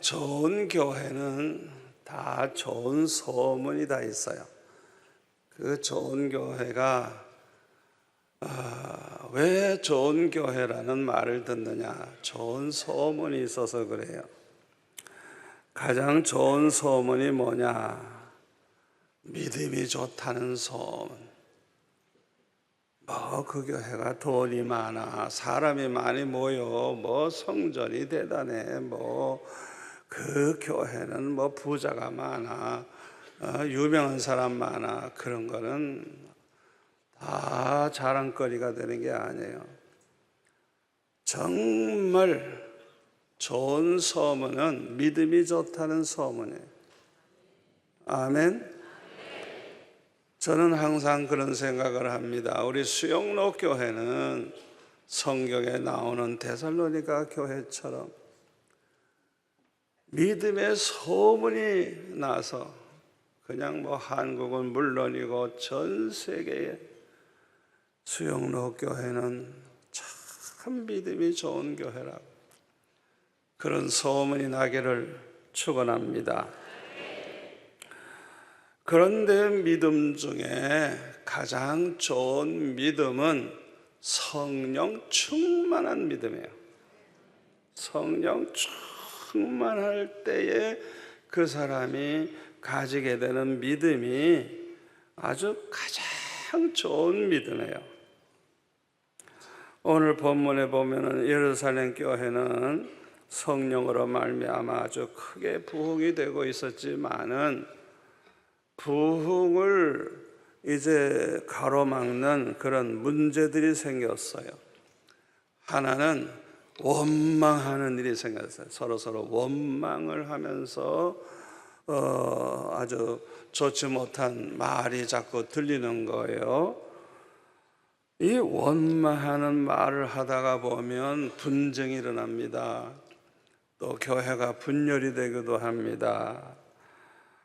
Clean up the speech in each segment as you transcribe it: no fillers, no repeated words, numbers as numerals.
좋은 교회는 다 좋은 소문이 다 있어요. 그 좋은 교회가 왜 좋은 교회라는 말을 듣느냐? 좋은 소문이 있어서 그래요. 가장 좋은 소문이 뭐냐? 믿음이 좋다는 소문. 그 교회가 돈이 많아, 사람이 많이 모여, 성전이 대단해, 그 교회는 부자가 많아, 유명한 사람 많아. 그런 거는 다 자랑거리가 되는 게 아니에요. 정말 좋은 소문은 믿음이 좋다는 소문이에요. 아멘. 저는 항상 그런 생각을 합니다. 우리 수영로 교회는 성경에 나오는 데살로니가 교회처럼 믿음의 소문이 나서 그냥 한국은 물론이고 전 세계의 수영로 교회는 참 믿음이 좋은 교회라고, 그런 소문이 나기를 축원합니다. 그런데 믿음 중에 가장 좋은 믿음은 성령 충만한 믿음이에요. 성령 충만할 때에 그 사람이 가지게 되는 믿음이 아주 가장 좋은 믿음이에요. 오늘 본문에 보면은 예루살렘 교회는 성령으로 말미암아 아주 크게 부흥이 되고 있었지만은 부흥을 이제 가로막는 그런 문제들이 생겼어요. 하나는 원망하는 일이 생겼어요. 서로 원망을 하면서 아주 좋지 못한 말이 자꾸 들리는 거예요. 이 원망하는 말을 하다가 보면 분쟁이 일어납니다. 또 교회가 분열이 되기도 합니다.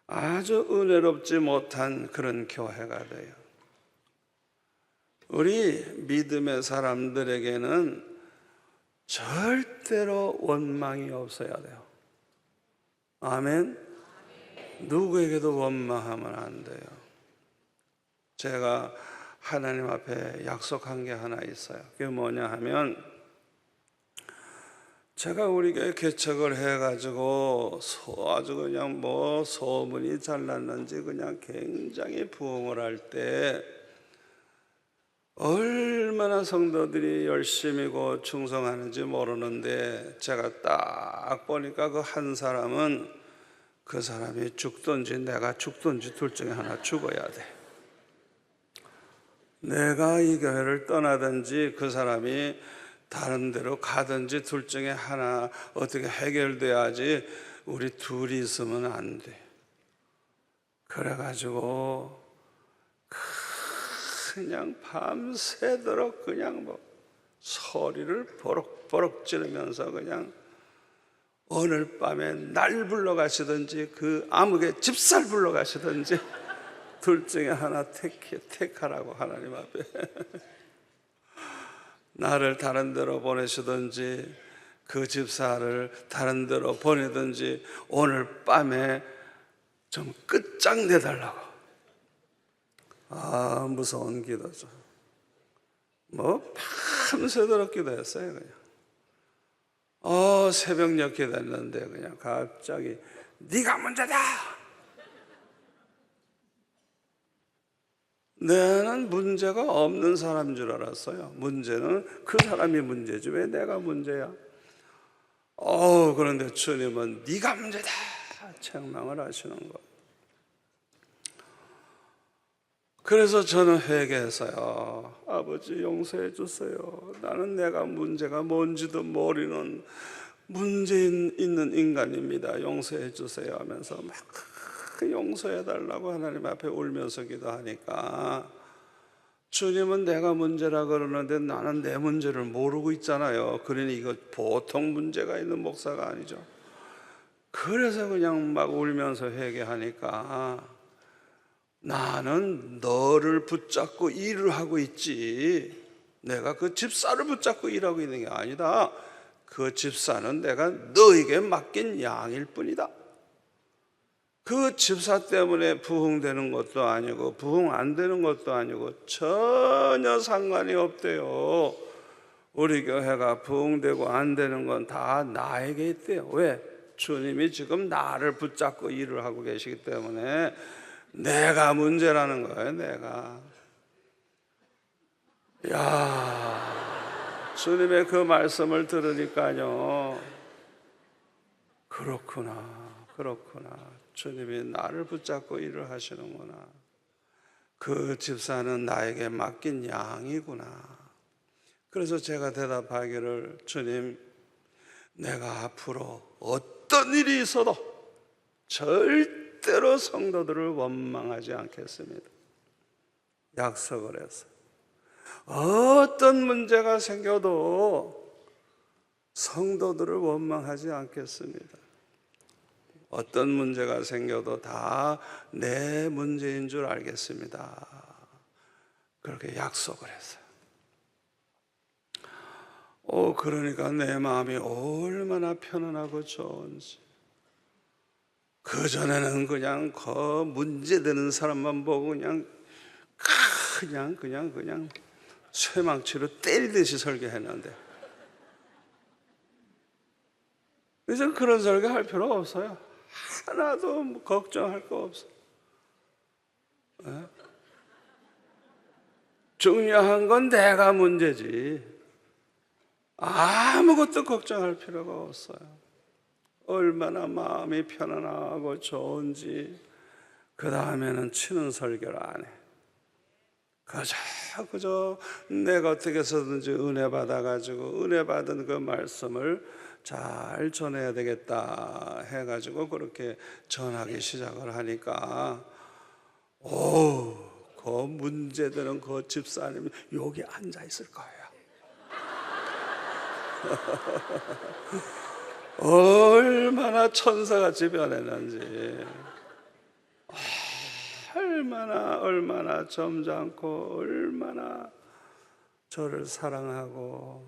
아주 은혜롭지 못한 그런 교회가 돼요. 우리 믿음의 사람들에게는 절대로 원망이 없어야 돼요. 아멘. 누구에게도 원망하면 안 돼요. 제가 하나님 앞에 약속한 게 하나 있어요. 그게 뭐냐 하면, 제가 우리 교회 개척을 해가지고 아주 그냥 소문이 잘 났는지 그냥 굉장히 부흥을 할 때 얼마나 성도들이 열심히고 충성하는지 모르는데, 제가 딱 보니까 그 한 사람은 그 사람이 죽든지 내가 죽든지 둘 중에 하나 죽어야 돼. 내가 이 교회를 떠나든지 그 사람이 다른 데로 가든지 둘 중에 하나 어떻게 해결돼야지 우리 둘이 있으면 안 돼. 그래가지고 그냥 밤새도록 그냥 소리를 버럭버럭 지르면서 그냥 오늘 밤에 날 불러가시든지 그 암흑의 집살 불러가시든지 둘 중에 하나 택하라고 하나님 앞에 나를 다른 데로 보내시든지 그 집사를 다른 데로 보내든지 오늘 밤에 좀 끝장내달라고. 무서운 기도죠. 밤새도록 기도했어요. 그냥 새벽녘 기도했는데 그냥 갑자기 네가 문제다. 나는 문제가 없는 사람인 줄 알았어요. 문제는 그 사람이 문제지 왜 내가 문제야? 그런데 주님은 네가 문제다 책망을 하시는 거예요. 그래서 저는 회개했어요. 아버지 용서해 주세요. 나는 내가 문제가 뭔지도 모르는 문제 있는 인간입니다. 용서해 주세요 하면서 막 용서해 달라고 하나님 앞에 울면서 기도하니까 주님은 내가 문제라 그러는데 나는 내 문제를 모르고 있잖아요. 그러니 이거 보통 문제가 있는 목사가 아니죠. 그래서 그냥 막 울면서 회개하니까 나는 너를 붙잡고 일을 하고 있지 내가 그 집사를 붙잡고 일하고 있는 게 아니다. 그 집사는 내가 너에게 맡긴 양일 뿐이다. 그 집사 때문에 부흥되는 것도 아니고 부흥 안 되는 것도 아니고 전혀 상관이 없대요. 우리 교회가 부흥되고 안 되는 건 다 나에게 있대요. 왜? 주님이 지금 나를 붙잡고 일을 하고 계시기 때문에 내가 문제라는 거예요. 내가. 야, 주님의 그 말씀을 들으니까요, 그렇구나. 주님이 나를 붙잡고 일을 하시는구나. 그 집사는 나에게 맡긴 양이구나. 그래서 제가 대답하기를, 주님, 내가 앞으로 어떤 일이 있어도 절대로 성도들을 원망하지 않겠습니다. 약속을 했어요. 어떤 문제가 생겨도 성도들을 원망하지 않겠습니다. 어떤 문제가 생겨도 다 내 문제인 줄 알겠습니다. 그렇게 약속을 했어요. 그러니까 내 마음이 얼마나 편안하고 좋은지. 그전에는 그냥 그 문제되는 사람만 보고 그냥 쇠망치로 때리듯이 설교했는데, 이제 그런 설교 할 필요 없어요. 하나도 걱정할 거 없어. 중요한 건 내가 문제지. 아무것도 걱정할 필요가 없어요. 얼마나 마음이 편안하고 좋은지. 그 다음에는 치는 설교를 안 해. 그저 내가 어떻게 해서든지 은혜 받아가지고 은혜 받은 그 말씀을 잘 전해야 되겠다 해가지고 그렇게 전하기 시작을 하니까, 그 문제되는 그 집사님이 여기 앉아 있을 거예요. 얼마나 천사같이 변했는지, 얼마나 점잖고 얼마나 저를 사랑하고.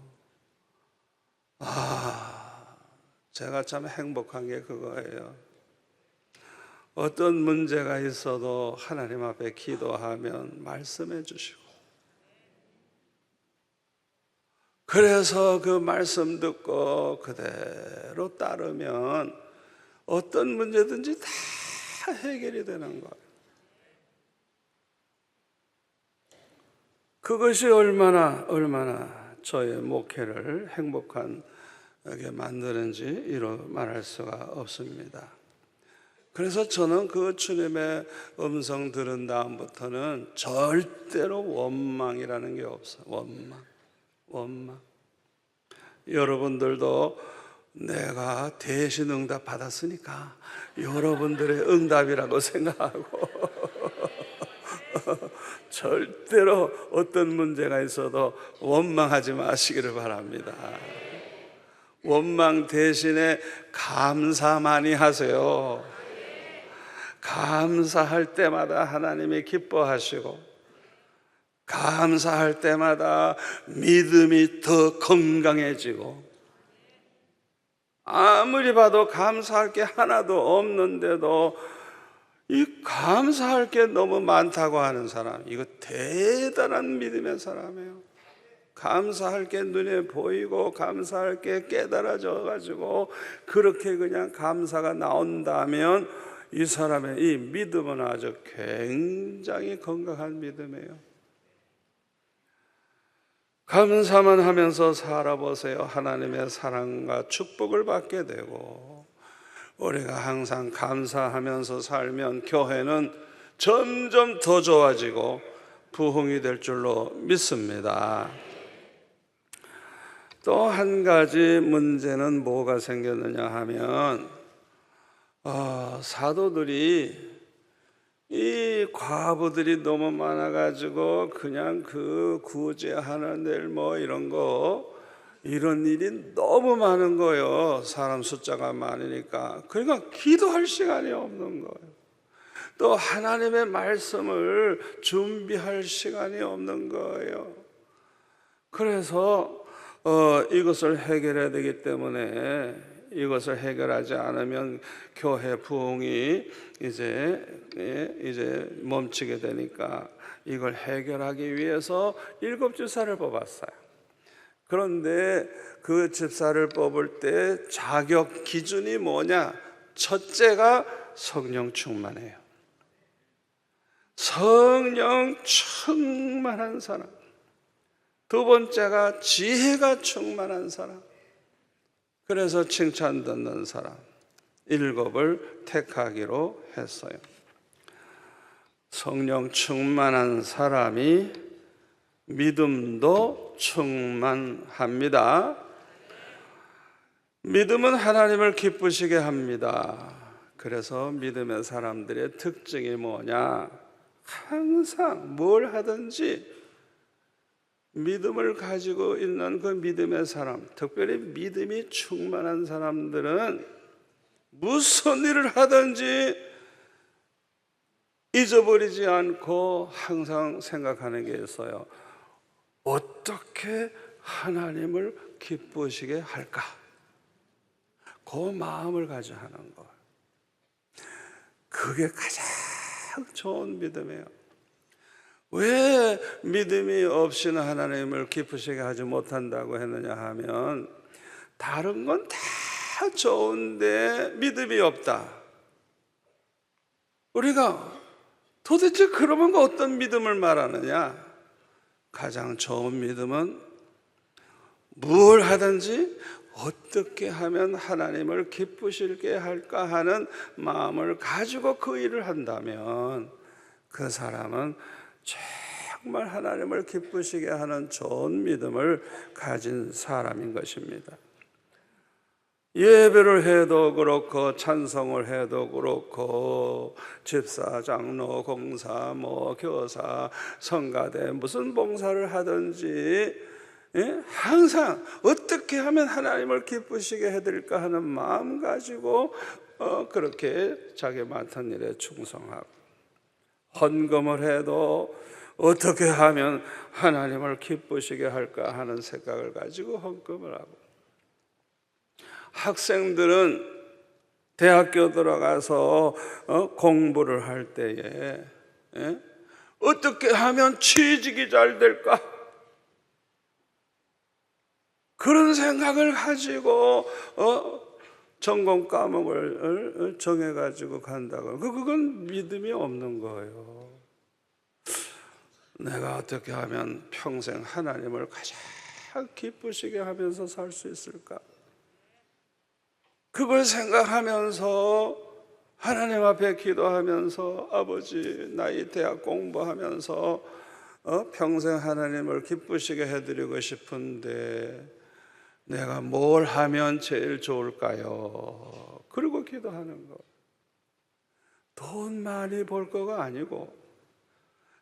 제가 참 행복한 게 그거예요. 어떤 문제가 있어도 하나님 앞에 기도하면 말씀해 주시고, 그래서 그 말씀 듣고 그대로 따르면 어떤 문제든지 다 해결이 되는 거예요. 그것이 얼마나 저의 목회를 행복하게 만드는지 이루 말할 수가 없습니다. 그래서 저는 그 주님의 음성 들은 다음부터는 절대로 원망이라는 게 없어요. 원망. 여러분들도 내가 대신 응답 받았으니까 여러분들의 응답이라고 생각하고 절대로 어떤 문제가 있어도 원망하지 마시기를 바랍니다. 원망 대신에 감사 많이 하세요. 감사할 때마다 하나님이 기뻐하시고, 감사할 때마다 믿음이 더 건강해지고, 아무리 봐도 감사할 게 하나도 없는데도 이 감사할 게 너무 많다고 하는 사람, 이거 대단한 믿음의 사람이에요. 감사할 게 눈에 보이고 감사할 게 깨달아져 가지고 그렇게 그냥 감사가 나온다면 이 사람의 이 믿음은 아주 굉장히 건강한 믿음이에요. 감사만 하면서 살아보세요. 하나님의 사랑과 축복을 받게 되고, 우리가 항상 감사하면서 살면 교회는 점점 더 좋아지고 부흥이 될 줄로 믿습니다. 또 한 가지 문제는 뭐가 생겼느냐 하면, 사도들이 이 과부들이 너무 많아가지고 그냥 그 구제하는 일 뭐 이런 일이 너무 많은 거예요. 사람 숫자가 많으니까. 그러니까 기도할 시간이 없는 거예요. 또 하나님의 말씀을 준비할 시간이 없는 거예요. 그래서 이것을 해결해야 되기 때문에 이것을 해결하지 않으면 교회 부흥이 이제 멈추게 되니까 이걸 해결하기 위해서 7집사를 뽑았어요. 그런데 그 집사를 뽑을 때 자격 기준이 뭐냐? 첫째가 성령 충만해요. 성령 충만한 사람. 두 번째가 지혜가 충만한 사람. 그래서 칭찬 듣는 사람 7을 택하기로 했어요. 성령 충만한 사람이 믿음도 충만합니다. 믿음은 하나님을 기쁘시게 합니다. 그래서 믿음의 사람들의 특징이 뭐냐? 항상 뭘 하든지 믿음을 가지고 있는 그 믿음의 사람, 특별히 믿음이 충만한 사람들은 무슨 일을 하든지 잊어버리지 않고 항상 생각하는 게 있어요. 어떻게 하나님을 기쁘시게 할까? 그 마음을 가지고 하는 것. 그게 가장 좋은 믿음이에요. 왜 믿음이 없이는 하나님을 기쁘시게 하지 못한다고 했느냐 하면 다른 건 다 좋은데 믿음이 없다. 우리가 도대체 그러면 어떤 믿음을 말하느냐? 가장 좋은 믿음은 뭘 하든지 어떻게 하면 하나님을 기쁘시게 할까 하는 마음을 가지고 그 일을 한다면 그 사람은 정말 하나님을 기쁘시게 하는 좋은 믿음을 가진 사람인 것입니다. 예배를 해도 그렇고 찬송을 해도 그렇고 집사, 장로, 공사, 교사, 성가대 무슨 봉사를 하든지 항상 어떻게 하면 하나님을 기쁘시게 해드릴까 하는 마음 가지고 그렇게 자기 맡은 일에 충성하고 헌금을 해도 어떻게 하면 하나님을 기쁘시게 할까 하는 생각을 가지고 헌금을 하고 학생들은 대학교 들어가서 공부를 할 때에 어떻게 하면 취직이 잘 될까? 그런 생각을 가지고 전공 과목을 정해가지고 간다고. 그건 믿음이 없는 거예요. 내가 어떻게 하면 평생 하나님을 가장 기쁘시게 하면서 살 수 있을까? 그걸 생각하면서 하나님 앞에 기도하면서 아버지 나이 대학 공부하면서 평생 하나님을 기쁘시게 해드리고 싶은데 내가 뭘 하면 제일 좋을까요? 그리고 기도하는 거. 돈 많이 벌 거가 아니고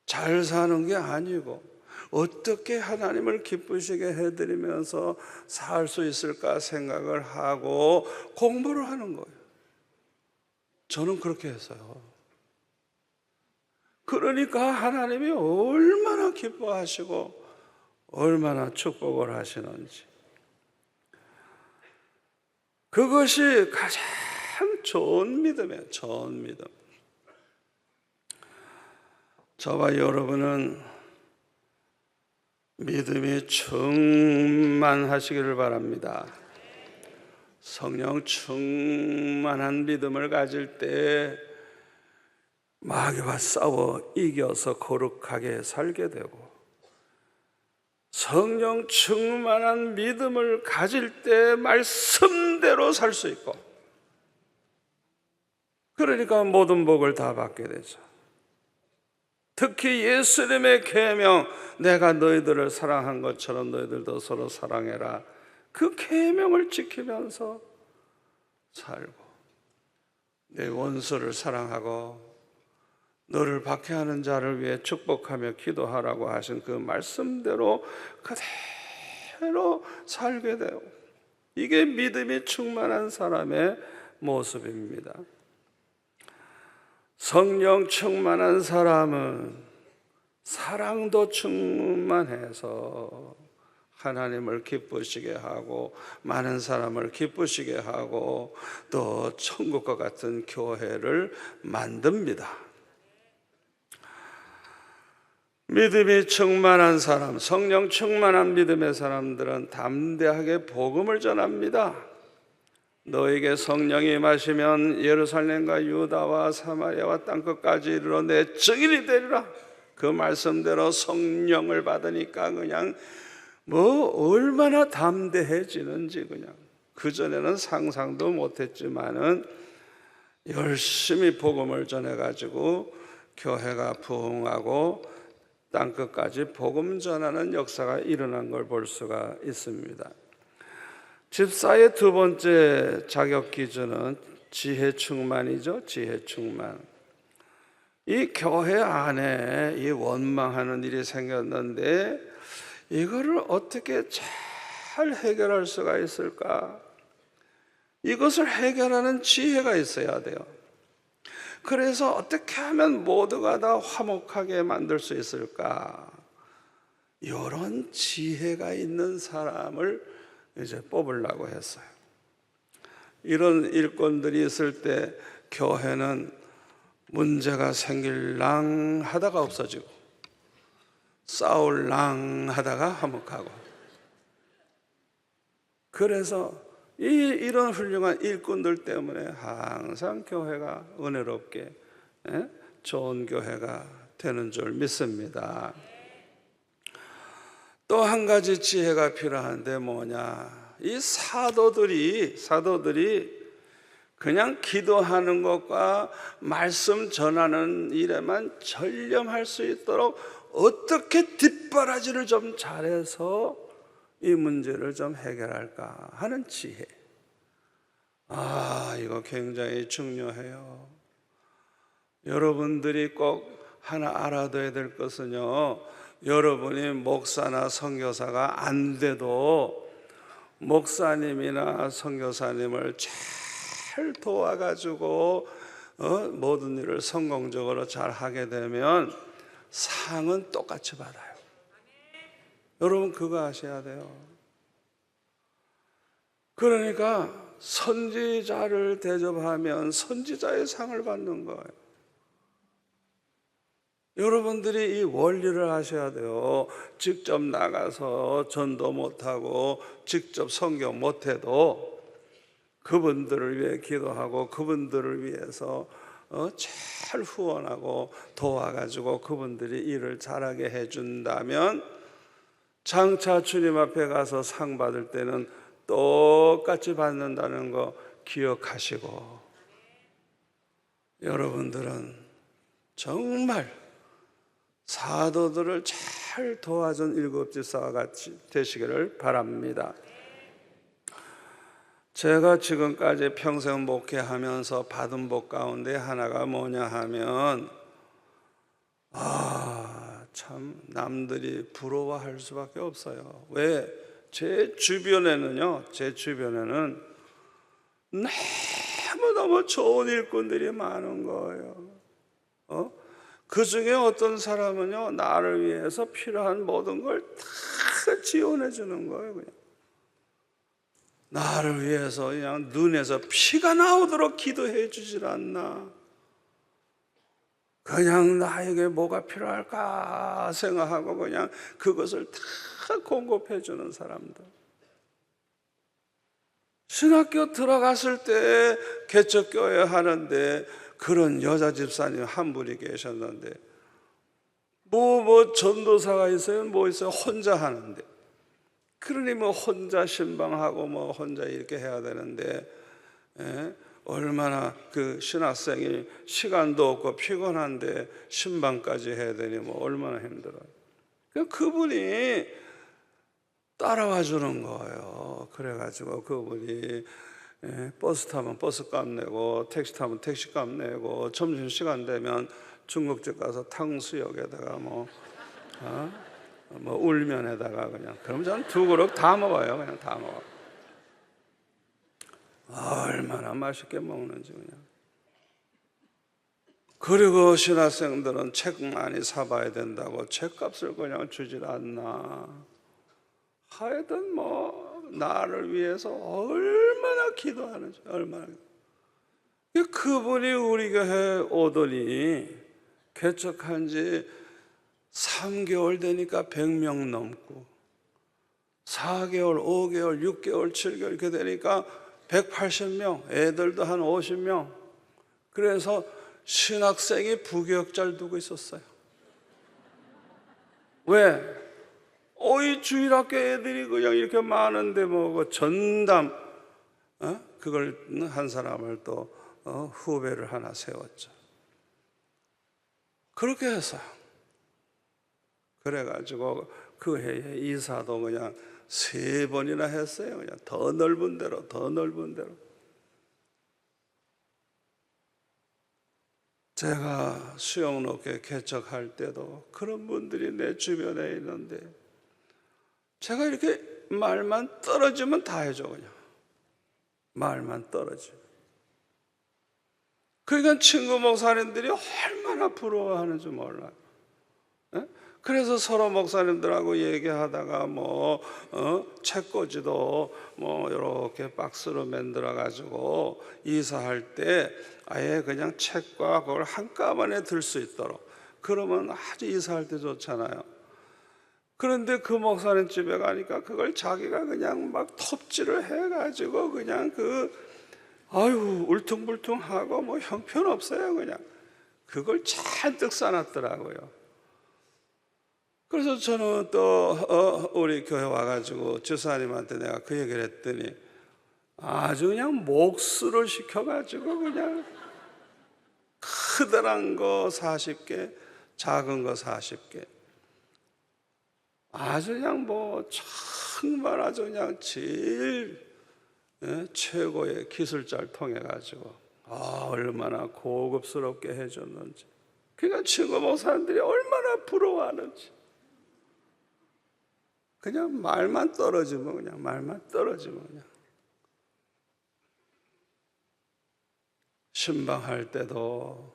잘 사는 게 아니고 어떻게 하나님을 기쁘시게 해드리면서 살 수 있을까 생각을 하고 공부를 하는 거예요. 저는 그렇게 했어요. 그러니까 하나님이 얼마나 기뻐하시고 얼마나 축복을 하시는지. 그것이 가장 좋은 믿음이에요. 좋은 믿음. 저와 여러분은 믿음이 충만하시기를 바랍니다. 성령 충만한 믿음을 가질 때 마귀와 싸워 이겨서 거룩하게 살게 되고 성령 충만한 믿음을 가질 때 말씀대로 살 수 있고 그러니까 모든 복을 다 받게 되죠. 특히 예수님의 계명 내가 너희들을 사랑한 것처럼 너희들도 서로 사랑해라. 그 계명을 지키면서 살고 내 원수를 사랑하고 너를 박해하는 자를 위해 축복하며 기도하라고 하신 그 말씀대로 그대로 살게 돼요. 이게 믿음이 충만한 사람의 모습입니다. 성령 충만한 사람은 사랑도 충만해서 하나님을 기쁘시게 하고 많은 사람을 기쁘시게 하고 또 천국과 같은 교회를 만듭니다. 믿음이 충만한 사람, 성령 충만한 믿음의 사람들은 담대하게 복음을 전합니다. 너에게 성령이 임하시면 예루살렘과 유다와 사마리아와 땅끝까지 이르러 내 증인이 되리라. 그 말씀대로 성령을 받으니까 그냥 얼마나 담대해지는지 그냥 그전에는 상상도 못했지만은 열심히 복음을 전해가지고 교회가 부흥하고 땅끝까지 복음 전하는 역사가 일어난 걸 볼 수가 있습니다. 집사의 두 번째 자격 기준은 지혜 충만이죠. 지혜 충만. 이 교회 안에 이 원망하는 일이 생겼는데 이거를 어떻게 잘 해결할 수가 있을까? 이것을 해결하는 지혜가 있어야 돼요. 그래서 어떻게 하면 모두가 다 화목하게 만들 수 있을까? 이런 지혜가 있는 사람을 이제 뽑으려고 했어요. 이런 일꾼들이 있을 때 교회는 문제가 생길랑 하다가 없어지고 싸울랑 하다가 화목하고, 그래서 이런 훌륭한 일꾼들 때문에 항상 교회가 은혜롭게 좋은 교회가 되는 줄 믿습니다. 또 한 가지 지혜가 필요한데 뭐냐? 이 사도들이 그냥 기도하는 것과 말씀 전하는 일에만 전념할 수 있도록 어떻게 뒷바라지를 좀 잘해서 이 문제를 좀 해결할까 하는 지혜. 이거 굉장히 중요해요. 여러분들이 꼭 하나 알아둬야 될 것은요, 여러분이 목사나 선교사가 안 돼도 목사님이나 선교사님을 잘 도와가지고 모든 일을 성공적으로 잘 하게 되면 상은 똑같이 받아요. 여러분 그거 아셔야 돼요. 그러니까 선지자를 대접하면 선지자의 상을 받는 거예요. 여러분들이 이 원리를 아셔야 돼요. 직접 나가서 전도 못하고 직접 선교 못해도 그분들을 위해 기도하고 그분들을 위해서 잘 후원하고 도와가지고 그분들이 일을 잘하게 해준다면 장차 주님 앞에 가서 상 받을 때는 똑같이 받는다는 거 기억하시고, 여러분들은 정말 사도들을 잘 도와준 일곱 집사와 같이 되시기를 바랍니다. 제가 지금까지 평생 목회하면서 받은 복 가운데 하나가 뭐냐 하면 참 남들이 부러워할 수밖에 없어요. 왜? 제 주변에는 너무너무 좋은 일꾼들이 많은 거예요. 그 중에 어떤 사람은요, 나를 위해서 필요한 모든 걸 다 지원해 주는 거예요. 그냥 나를 위해서 그냥 눈에서 피가 나오도록 기도해 주질 않나. 그냥 나에게 뭐가 필요할까 생각하고 그냥 그것을 다 공급해 주는 사람들. 신학교 들어갔을 때 개척교회 하는데 그런 여자 집사님 한 분이 계셨는데 뭐 전도사가 있어요? 뭐 있어요? 혼자 하는데. 그러니 뭐 혼자 신방하고 뭐 혼자 이렇게 해야 되는데 얼마나 그 신학생이 시간도 없고 피곤한데 신방까지 해야 되니 뭐 얼마나 힘들어요. 그분이 따라와 주는 거예요. 그래가지고 그분이 버스 타면 버스값 내고 택시 타면 택시값 내고 점심시간 되면 중국집 가서 탕수육에다가 뭐 울면에다가 그냥 그럼 저는 두 그릇 다 먹어요. 그냥 다 먹어. 얼마나 맛있게 먹는지 그냥. 그리고 신학생들은 책 많이 사봐야 된다고 책값을 그냥 주질 않나. 하여튼 뭐 나를 위해서 얼마나 기도하는지, 얼마나. 그분이 우리 교회 오더니 개척한 지 3개월 되니까 100명 넘고, 4개월, 5개월, 6개월, 7개월 이렇게 되니까 180명, 애들도 한 50명. 그래서 신학생이 부교역자를 두고 있었어요. 왜? 이 주일학교 애들이 그냥 이렇게 많은데 뭐 전담, 그걸 한 사람을 또 후배를 하나 세웠죠. 그렇게 해서 그래가지고 그 해에 이사도 그냥 3번이나 했어요. 그냥 더 넓은 데로, 더 넓은 데로. 제가 수영롭게 개척할 때도 그런 분들이 내 주변에 있는데, 제가 이렇게 말만 떨어지면 다 해줘. 그냥 말만 떨어지면. 그러니까 친구 목사님들이 얼마나 부러워하는지 몰라요. 그래서 서로 목사님들하고 얘기하다가 책꽂이도 이렇게 박스로 만들어 가지고 이사할 때 아예 그냥 책과 그걸 한꺼번에 들 수 있도록, 그러면 아주 이사할 때 좋잖아요. 그런데 그 목사님 집에 가니까 그걸 자기가 그냥 막 톱질을 해가지고 그냥 울퉁불퉁하고 형편없어요. 그냥 그걸 잔뜩 싸놨더라고요. 그래서 저는 또 우리 교회 와가지고 지사님한테 내가 그 얘기를 했더니 아주 그냥 목수를 시켜가지고 그냥 크다란 거 40개, 작은 거 40개, 아주 그냥 정말 아주 그냥 제일 최고의 기술자를 통해 가지고 얼마나 고급스럽게 해줬는지. 그러니까 친구 목사님들이 얼마나 부러워하는지. 그냥 말만 떨어지면 그냥 말만 떨어지면 그냥. 신방할 때도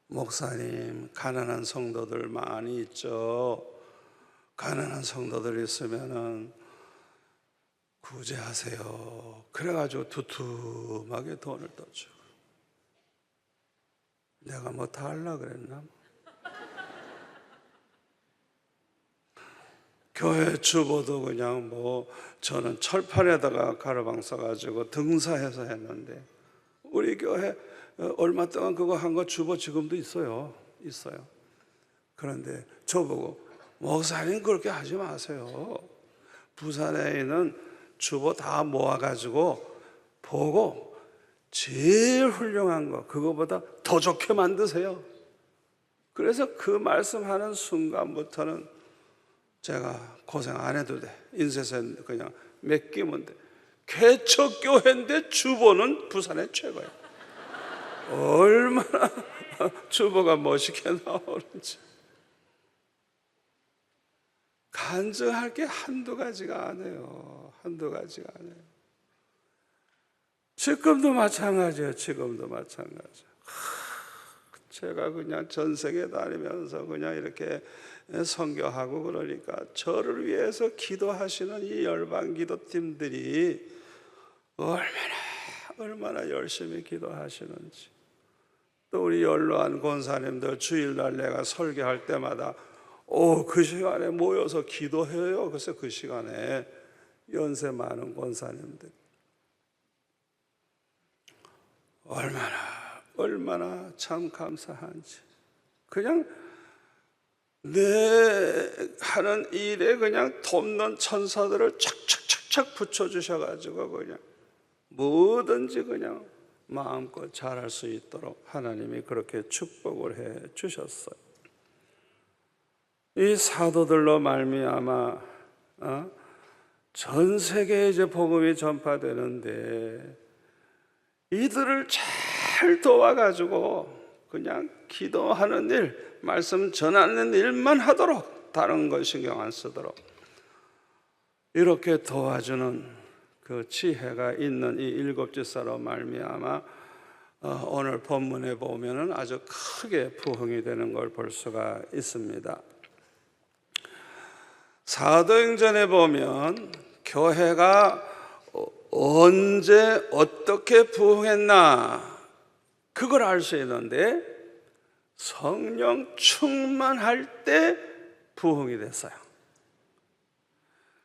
목사님 가난한 성도들 많이 있죠. 가난한 성도들 있으면은 구제하세요. 그래가지고 두툼하게 돈을 떠주고. 내가 다 하려고 그랬나? 교회 주보도 그냥 저는 철판에다가 가로방 써가지고 등사해서 했는데, 우리 교회 얼마 동안 그거 한 거 주보 지금도 있어요. 그런데 저보고 목사님 그렇게 하지 마세요. 부산에 있는 주보 다 모아가지고 보고 제일 훌륭한 거, 그거보다 더 좋게 만드세요. 그래서 그 말씀하는 순간부터는 제가 고생 안 해도 돼. 인쇄서 그냥 맡기면 돼. 개척교회인데 주보는 부산의 최고야. 얼마나 주보가 멋있게 나오는지. 간증할 게 한두 가지가 아니에요. 한두 가지가 아니에요. 지금도 마찬가지예요. 지금도 마찬가지예요. 제가 그냥 전 세계 다니면서 그냥 이렇게 선교하고 그러니까 저를 위해서 기도하시는 이 열방 기도팀들이 얼마나 열심히 기도하시는지. 또 우리 연로한 권사님들 주일날 내가 설교할 때마다 그 시간에 모여서 기도해요. 그래서 그 시간에 연세 많은 권사님들 얼마나 참 감사한지. 그냥 내 하는 일에 그냥 돕는 천사들을 착착착착 붙여주셔가지고 그냥 뭐든지 그냥 마음껏 잘할 수 있도록 하나님이 그렇게 축복을 해 주셨어요. 이 사도들로 말미암아 전 세계에 이제 복음이 전파되는데, 이들을 잘 도와가지고 그냥 기도하는 일, 말씀 전하는 일만 하도록, 다른 거 신경 안 쓰도록 이렇게 도와주는 그 지혜가 있는 이 7집사로 말미암아 오늘 본문에 보면은 아주 크게 부흥이 되는 걸 볼 수가 있습니다. 사도행전에 보면 교회가 언제 어떻게 부흥했나 그걸 알 수 있는데 성령 충만할 때 부흥이 됐어요.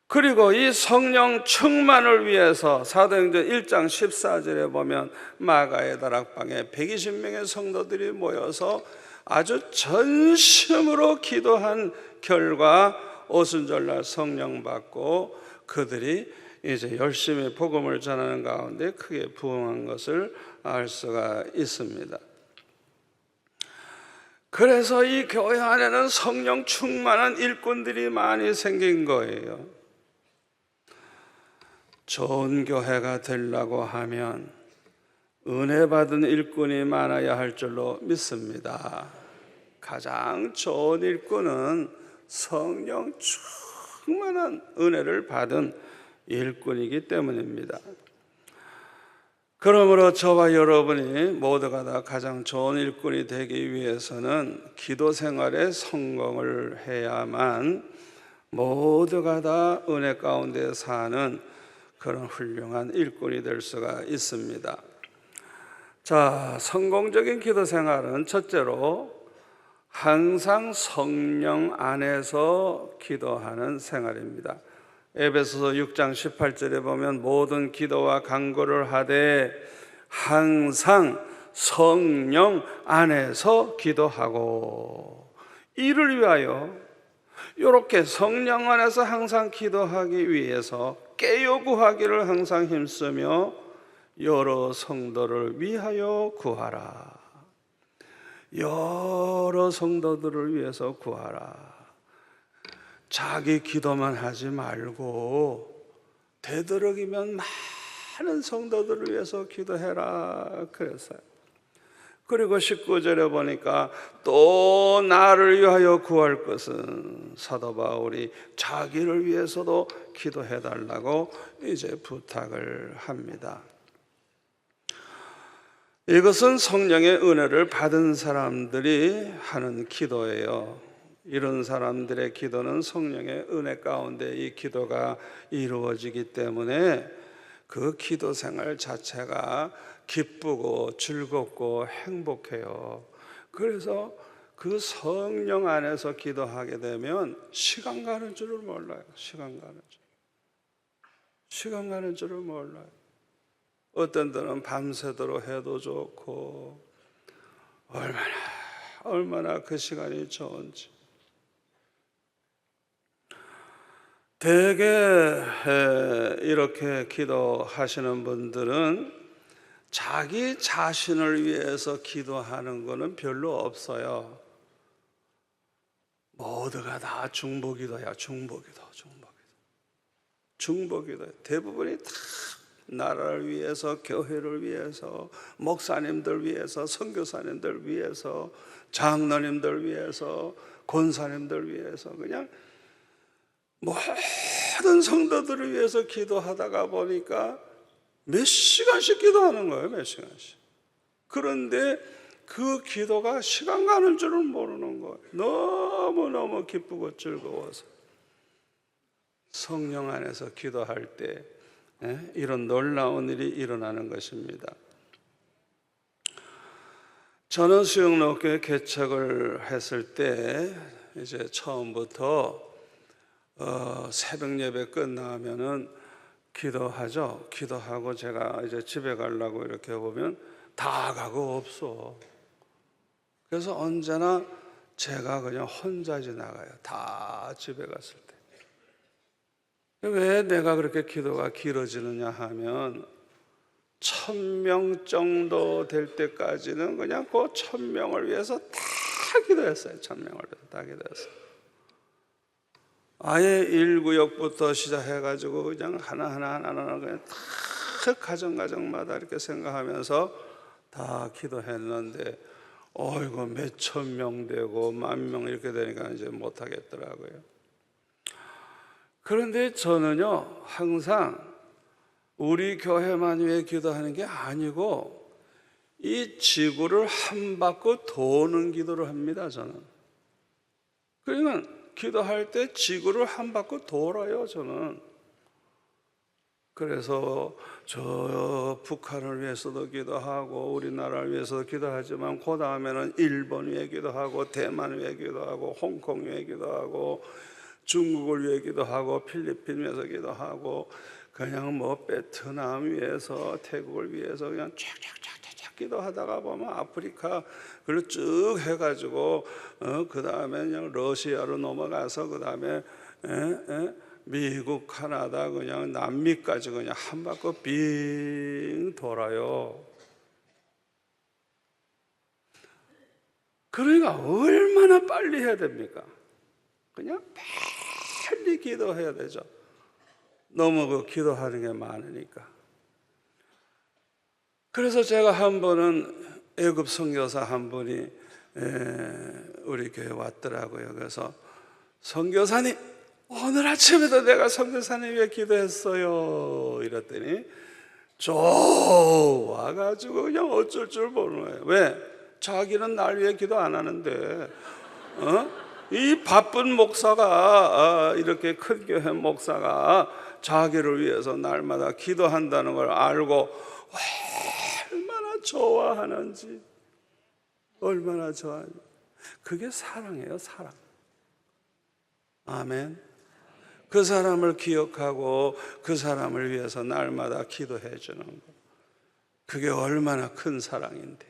그리고 이 성령 충만을 위해서 사도행전 1장 14절에 보면 마가의 다락방에 120명의 성도들이 모여서 아주 전심으로 기도한 결과 오순절날 성령 받고 그들이 이제 열심히 복음을 전하는 가운데 크게 부흥한 것을 알 수가 있습니다. 그래서 이 교회 안에는 성령 충만한 일꾼들이 많이 생긴 거예요. 좋은 교회가 되려고 하면 은혜 받은 일꾼이 많아야 할 줄로 믿습니다. 가장 좋은 일꾼은 성령 충만한 은혜를 받은 일꾼이기 때문입니다. 그러므로 저와 여러분이 모두가 다 가장 좋은 일꾼이 되기 위해서는 기도 생활에 성공을 해야만 모두가 다 은혜 가운데 사는 그런 훌륭한 일꾼이 될 수가 있습니다. 자, 성공적인 기도 생활은 첫째로 항상 성령 안에서 기도하는 생활입니다. 에베소서 6장 18절에 보면 모든 기도와 간구를 하되 항상 성령 안에서 기도하고, 이를 위하여 이렇게 성령 안에서 항상 기도하기 위해서 깨어 구하기를 항상 힘쓰며 여러 성도를 위하여 구하라. 여러 성도들을 위해서 구하라. 자기 기도만 하지 말고 되도록이면 많은 성도들을 위해서 기도해라 그랬어요. 그리고 19절에 보니까 또 나를 위하여 구할 것은 사도 바울이 자기를 위해서도 기도해달라고 이제 부탁을 합니다. 이것은 성령의 은혜를 받은 사람들이 하는 기도예요. 이런 사람들의 기도는 성령의 은혜 가운데 이 기도가 이루어지기 때문에 그 기도 생활 자체가 기쁘고 즐겁고 행복해요. 그래서 그 성령 안에서 기도하게 되면 시간 가는 줄을 몰라요. 시간 가는 줄을 몰라요. 어떤 때는 밤새도록 해도 좋고 얼마나 그 시간이 좋은지. 대개 이렇게 기도하시는 분들은 자기 자신을 위해서 기도하는 것은 별로 없어요. 모두가 다 중보기도야. 중보기도. 대부분이 다 나라를 위해서, 교회를 위해서, 목사님들 위해서, 선교사님들 위해서, 장로님들 위해서, 권사님들 위해서, 그냥 모든 성도들을 위해서 기도하다가 보니까 몇 시간씩 기도하는 거예요. 몇 시간씩. 그런데 그 기도가 시간 가는 줄은 모르는 거예요. 너무너무 기쁘고 즐거워서. 성령 안에서 기도할 때 이런 놀라운 일이 일어나는 것입니다. 저는 수영로교회 개척을 했을 때 이제 처음부터 새벽 예배 끝나면은 기도하죠. 기도하고 제가 이제 집에 가려고 이렇게 보면 다 가고 없어. 그래서 언제나 제가 그냥 혼자 지나가요. 다 집에 갔을 때. 왜 내가 그렇게 기도가 길어지느냐 하면 1000명 정도 될 때까지는 그냥 그 1000명을 위해서 다 기도했어요. 1000명을 위해서 다 기도했어요. 아예 1구역부터 시작해가지고 그냥 하나하나 그냥 다 가정마다 이렇게 생각하면서 다 기도했는데 이거 몇천 명 되고 10,000명 이렇게 되니까 이제 못하겠더라고요. 그런데 저는요 항상 우리 교회만 위해 기도하는 게 아니고 이 지구를 한 바퀴 도는 기도를 합니다. 저는. 그러니까 기도할 때 지구를 한 바퀴 돌아요, 저는. 그래서 저 북한을 위해서도 기도하고 우리나라를 위해서도 기도하지만 그 다음에는 일본 위해 기도하고 대만 위해 기도하고 홍콩 위해 기도하고 중국을 위해 기도하고 필리핀 위해서 기도하고 그냥 뭐 베트남 위해서 태국을 위해서 그냥 쫙쫙쫙쫙 기도하다가 보면 아프리카 그걸 쭉 해가지고 그 다음에 그냥 러시아로 넘어가서 그 다음에 미국, 카나다, 그냥 남미까지 그냥 한 바퀴 빙 돌아요. 그러니까 얼마나 빨리 해야 됩니까? 그냥 빨리 기도해야 되죠. 너무 그 기도하는 게 많으니까. 그래서 제가 한 번은 애굽 선교사 한 분이 우리 교회 왔더라고요. 그래서 선교사님, 오늘 아침에도 내가 선교사님 위해 기도했어요. 이랬더니 좋아가지고 그냥 어쩔 줄 모르는 거예요. 왜? 자기는 날 위해 기도 안 하는데 이 바쁜 목사가 이렇게 큰 교회 목사가 자기를 위해서 날마다 기도한다는 걸 알고 얼마나 좋아하는지, 얼마나 좋아하는지. 그게 사랑이에요, 사랑. 아멘. 그 사람을 기억하고 그 사람을 위해서 날마다 기도해 주는 것, 그게 얼마나 큰 사랑인데.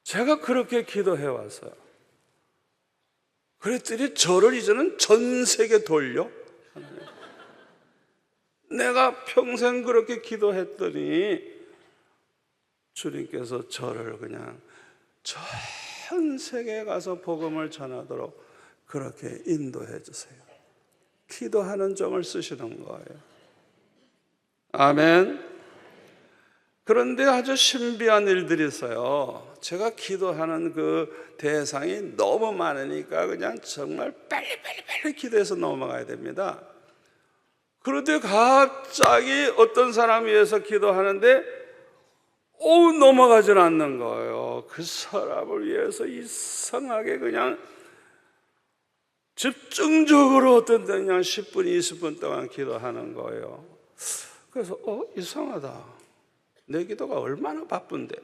제가 그렇게 기도해 왔어요. 그랬더니 저를 이제는 전 세계 돌려. 내가 평생 그렇게 기도했더니 주님께서 저를 그냥 전 세계에 가서 복음을 전하도록 그렇게 인도해 주세요. 기도하는 종을 쓰시는 거예요. 아멘. 그런데 아주 신비한 일들이 있어요. 제가 기도하는 그 대상이 너무 많으니까 그냥 정말 빨리 기도해서 넘어가야 됩니다. 그런데 갑자기 어떤 사람 위해서 기도하는데 넘어가질 않는 거예요. 그 사람을 위해서 이상하게 그냥 집중적으로 어떤 때 그냥 10분, 20분 동안 기도하는 거예요. 그래서 이상하다. 내 기도가 얼마나 바쁜데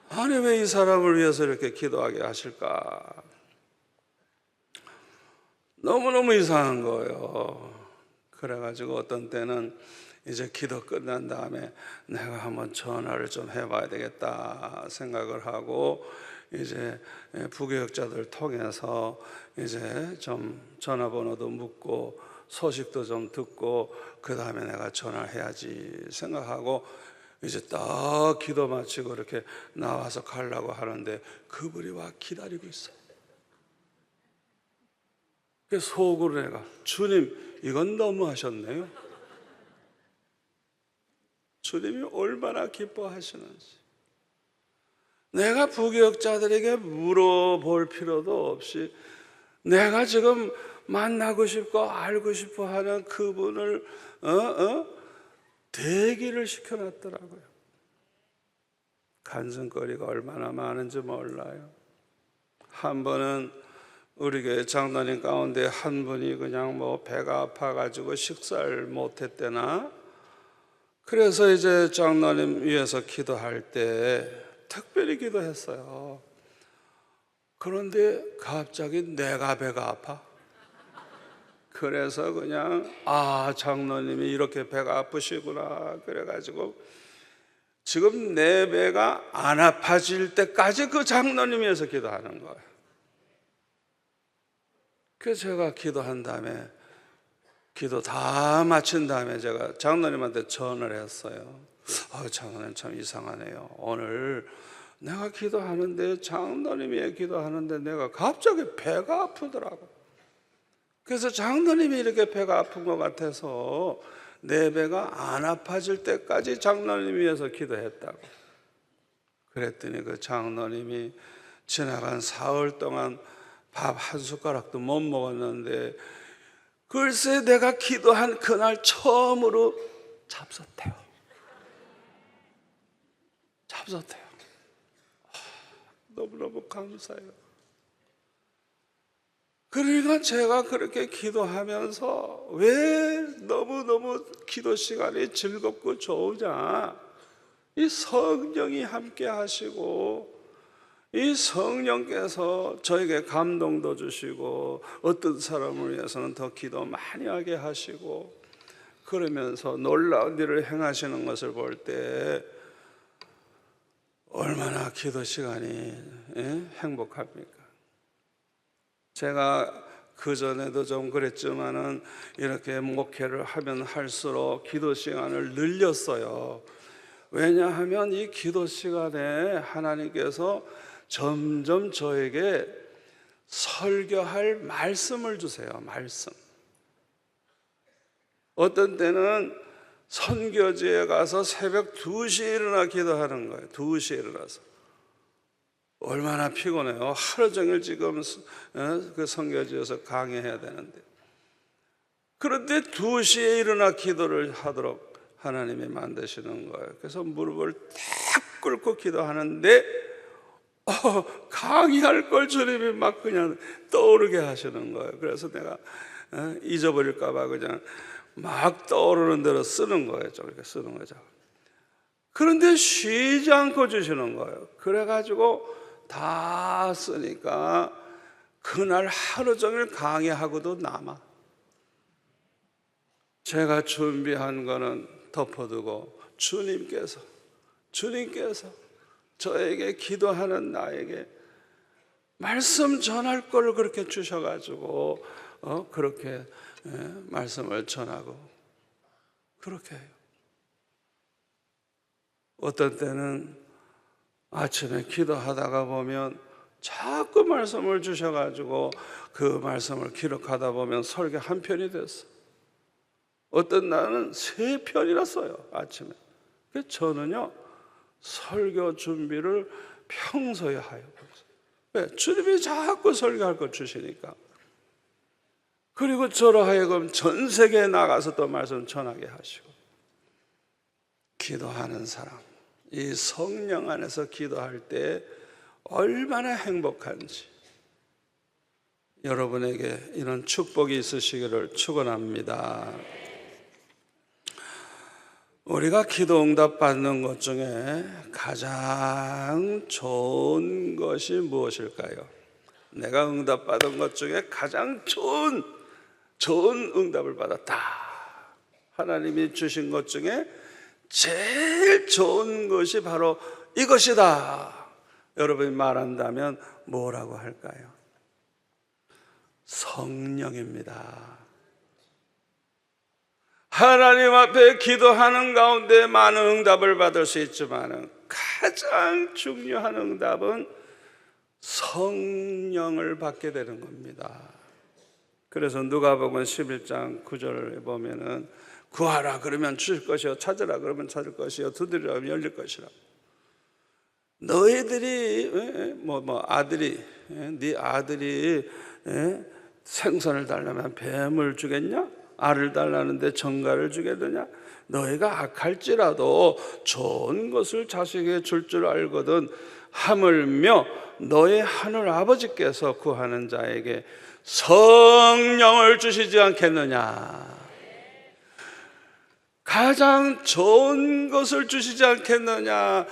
아니 왜 이 사람을 위해서 이렇게 기도하게 하실까? 너무너무 이상한 거예요. 그래가지고 어떤 때는 이제 기도 끝난 다음에 내가 한번 전화를 좀 해봐야 되겠다 생각을 하고 이제 부교역자들 통해서 이제 좀 전화번호도 묻고 소식도 좀 듣고 그 다음에 내가 전화를 해야지 생각하고 이제 딱 기도 마치고 이렇게 나와서 가려고 하는데 그분이 와 기다리고 있어요. 그래서 속으로 내가 주님 이건 너무 하셨네요. 주님이 얼마나 기뻐하시는지. 내가 부교역자들에게 물어볼 필요도 없이 내가 지금 만나고 싶고 알고 싶어 하는 그분을 대기를 시켜놨더라고요. 간증거리가 얼마나 많은지 몰라요. 한 번은 우리 교회 장로님 가운데 한 분이 그냥 뭐 배가 아파가지고 식사를 못했대나. 그래서 이제 장로님 위해서 기도할 때 특별히 기도했어요. 그런데 갑자기 내가 배가 아파. 그래서 그냥 장로님이 이렇게 배가 아프시구나 그래가지고 지금 내 배가 안 아파질 때까지 그 장로님 위해서 기도하는 거예요. 그래서 제가 기도한 다음에 기도 다 마친 다음에 제가 장로님한테 전화를 했어요. 장로님 참 이상하네요. 오늘 내가 기도하는데 장로님이 기도하는데 내가 갑자기 배가 아프더라고. 그래서 장로님이 이렇게 배가 아픈 것 같아서 내 배가 안 아파질 때까지 장로님 위해서 기도했다고. 그랬더니 그 장로님이 지나간 사흘 동안 밥 한 숟가락도 못 먹었는데 글쎄 내가 기도한 그날 처음으로 잡섰대요. 잡섰대요. 너무너무 감사해요. 그러니까 제가 그렇게 기도하면서 왜 너무너무 기도 시간이 즐겁고 좋으냐, 이 성령이 함께 하시고 이 성령께서 저에게 감동도 주시고 어떤 사람을 위해서는 더 기도 많이 하게 하시고 그러면서 놀라운 일을 행하시는 것을 볼 때 얼마나 기도 시간이 행복합니까? 제가 그전에도 좀 그랬지만은 이렇게 목회를 하면 할수록 기도 시간을 늘렸어요. 왜냐하면 이 기도 시간에 하나님께서 점점 저에게 설교할 말씀을 주세요. 말씀. 어떤 때는 선교지에 가서 새벽 2시에 일어나 기도하는 거예요. 2시에 일어나서. 얼마나 피곤해요. 하루 종일 지금 그 선교지에서 강의해야 되는데. 그런데 2시에 일어나 기도를 하도록 하나님이 만드시는 거예요. 그래서 무릎을 탁 꿇고 기도하는데 강의할 걸 주님이 막 그냥 떠오르게 하시는 거예요. 그래서 내가 잊어버릴까 봐 그냥 막 떠오르는 대로 쓰는 거예요. 저렇게 쓰는 거죠. 그런데 쉬지 않고 주시는 거예요. 그래가지고 다 쓰니까 그날 하루 종일 강의하고도 남아. 제가 준비한 거는 덮어두고 주님께서 저에게 기도하는 나에게 말씀 전할 걸 그렇게 주셔가지고 그렇게 말씀을 전하고 그렇게 해요. 어떤 때는 아침에 기도하다가 보면 자꾸 말씀을 주셔가지고 그 말씀을 기록하다 보면 설교 한 편이 됐어. 어떤 날은 3편이나 써요. 아침에. 저는요 설교 준비를 평소에 해요. 왜? 주님이 자꾸 설교할 걸 주시니까. 그리고 저로 하여금 전 세계에 나가서 또 말씀 전하게 하시고. 기도하는 사람, 이 성령 안에서 기도할 때 얼마나 행복한지 여러분에게 이런 축복이 있으시기를 축원합니다. 우리가 기도 응답 받는 것 중에 가장 좋은 것이 무엇일까요? 내가 응답 받은 것 중에 가장 좋은 응답을 받았다. 하나님이 주신 것 중에 제일 좋은 것이 바로 이것이다. 여러분이 말한다면 뭐라고 할까요? 성령입니다. 하나님 앞에 기도하는 가운데 많은 응답을 받을 수 있지만 가장 중요한 응답은 성령을 받게 되는 겁니다. 그래서 누가복음 11장 9절에 보면은 구하라 그러면 주실 것이요 찾으라 그러면 찾을 것이요 두드리라 그러면 열릴 것이라. 너희들이 아들이 네 아들이 생선을 달라면 뱀을 주겠냐? 알을 달라는데 정갈을 주겠느냐? 너희가 악할지라도 좋은 것을 자식에게 줄 줄 알거든 하물며 너희 하늘 아버지께서 구하는 자에게 성령을 주시지 않겠느냐? 가장 좋은 것을 주시지 않겠느냐?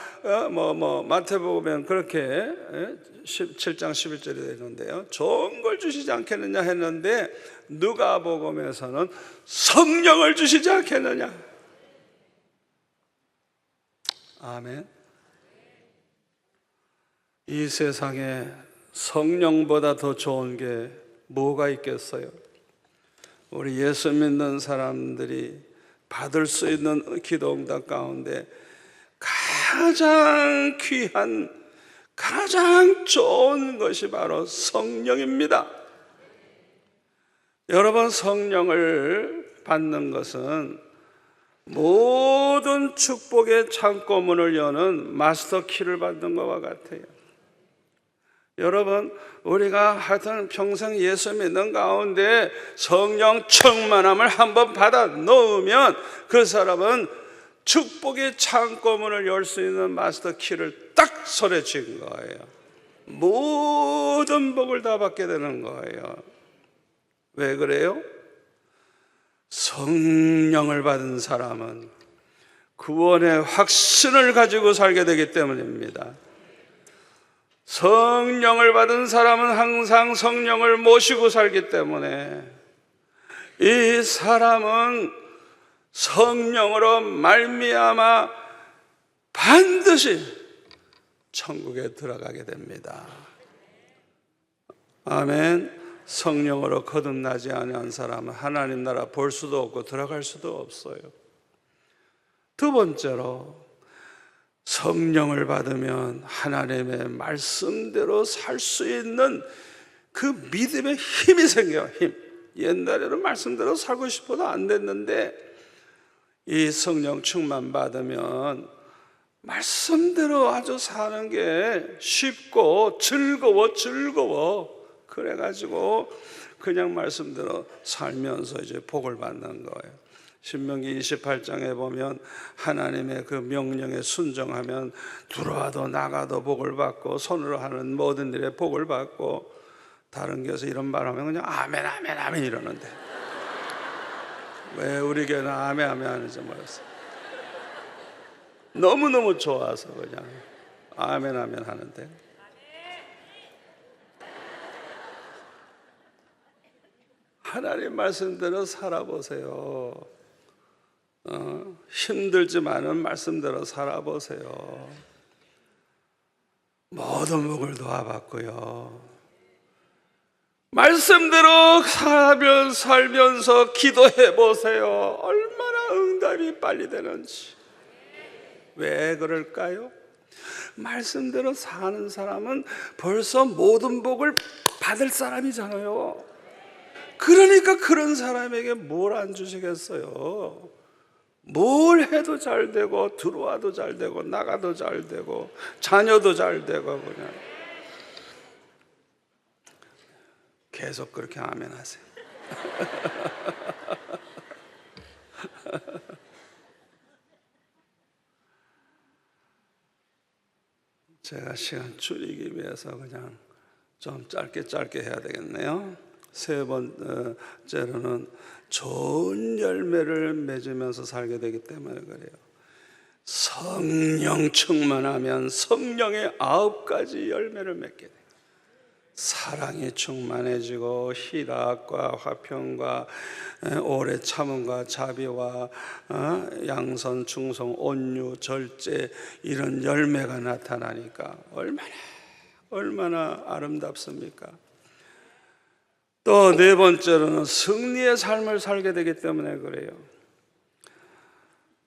마태복음엔 그렇게 7장 11절에 되는데요. 좋은 걸 주시지 않겠느냐 했는데 누가복음에서는 성령을 주시지 않겠느냐? 아멘. 이 세상에 성령보다 더 좋은 게 뭐가 있겠어요? 우리 예수 믿는 사람들이 받을 수 있는 기도 응답 가운데 가장 귀한, 가장 좋은 것이 바로 성령입니다. 여러분, 성령을 받는 것은 모든 축복의 창고문을 여는 마스터 키를 받는 것과 같아요. 여러분, 우리가 하여튼 평생 예수 믿는 가운데 성령 충만함을 한번 받아 놓으면 그 사람은 축복의 창고문을 열 수 있는 마스터 키를 딱 손에 쥔 거예요. 모든 복을 다 받게 되는 거예요. 왜 그래요? 성령을 받은 사람은 구원의 확신을 가지고 살게 되기 때문입니다. 성령을 받은 사람은 항상 성령을 모시고 살기 때문에 이 사람은 성령으로 말미암아 반드시 천국에 들어가게 됩니다. 아멘. 성령으로 거듭나지 않은 사람은 하나님 나라 볼 수도 없고 들어갈 수도 없어요. 두 번째로, 성령을 받으면 하나님의 말씀대로 살 수 있는 그 믿음의 힘이 생겨요. 힘. 옛날에는 말씀대로 살고 싶어도 안 됐는데 이 성령 충만 받으면 말씀대로 아주 사는 게 쉽고 즐거워. 그래가지고 그냥 말씀대로 살면서 이제 복을 받는 거예요. 신명기 28장에 보면 하나님의 그 명령에 순종하면 들어와도 나가도 복을 받고 손으로 하는 모든 일에 복을 받고, 다른 교회에서 이런 말하면 그냥 아멘 아멘 아멘 이러는데 왜 우리 교회는 아멘 아멘 하는지 몰랐어요. 너무너무 좋아서 그냥 아멘 아멘 하는데, 하나님 말씀대로 살아보세요. 힘들지만은 말씀대로 살아보세요. 모든 복을 도와받고요. 말씀대로 살면서 기도해보세요. 얼마나 응답이 빨리 되는지. 왜 그럴까요? 말씀대로 사는 사람은 벌써 모든 복을 받을 사람이잖아요. 그러니까 그런 사람에게 뭘 안 주시겠어요? 뭘 해도 잘 되고, 들어와도 잘 되고, 나가도 잘 되고, 자녀도 잘 되고, 그냥 계속 그렇게 아멘 하세요. 제가 시간 줄이기 위해서 그냥 좀 짧게 해야 되겠네요. 세 번째로는 좋은 열매를 맺으면서 살게 되기 때문에 그래요. 성령 충만하면 성령의 9가지 열매를 맺게 돼요. 사랑이 충만해지고 희락과 화평과 오래 참음과 자비와 양선, 충성, 온유, 절제, 이런 열매가 나타나니까 얼마나 아름답습니까? 또 네 번째로는 승리의 삶을 살게 되기 때문에 그래요.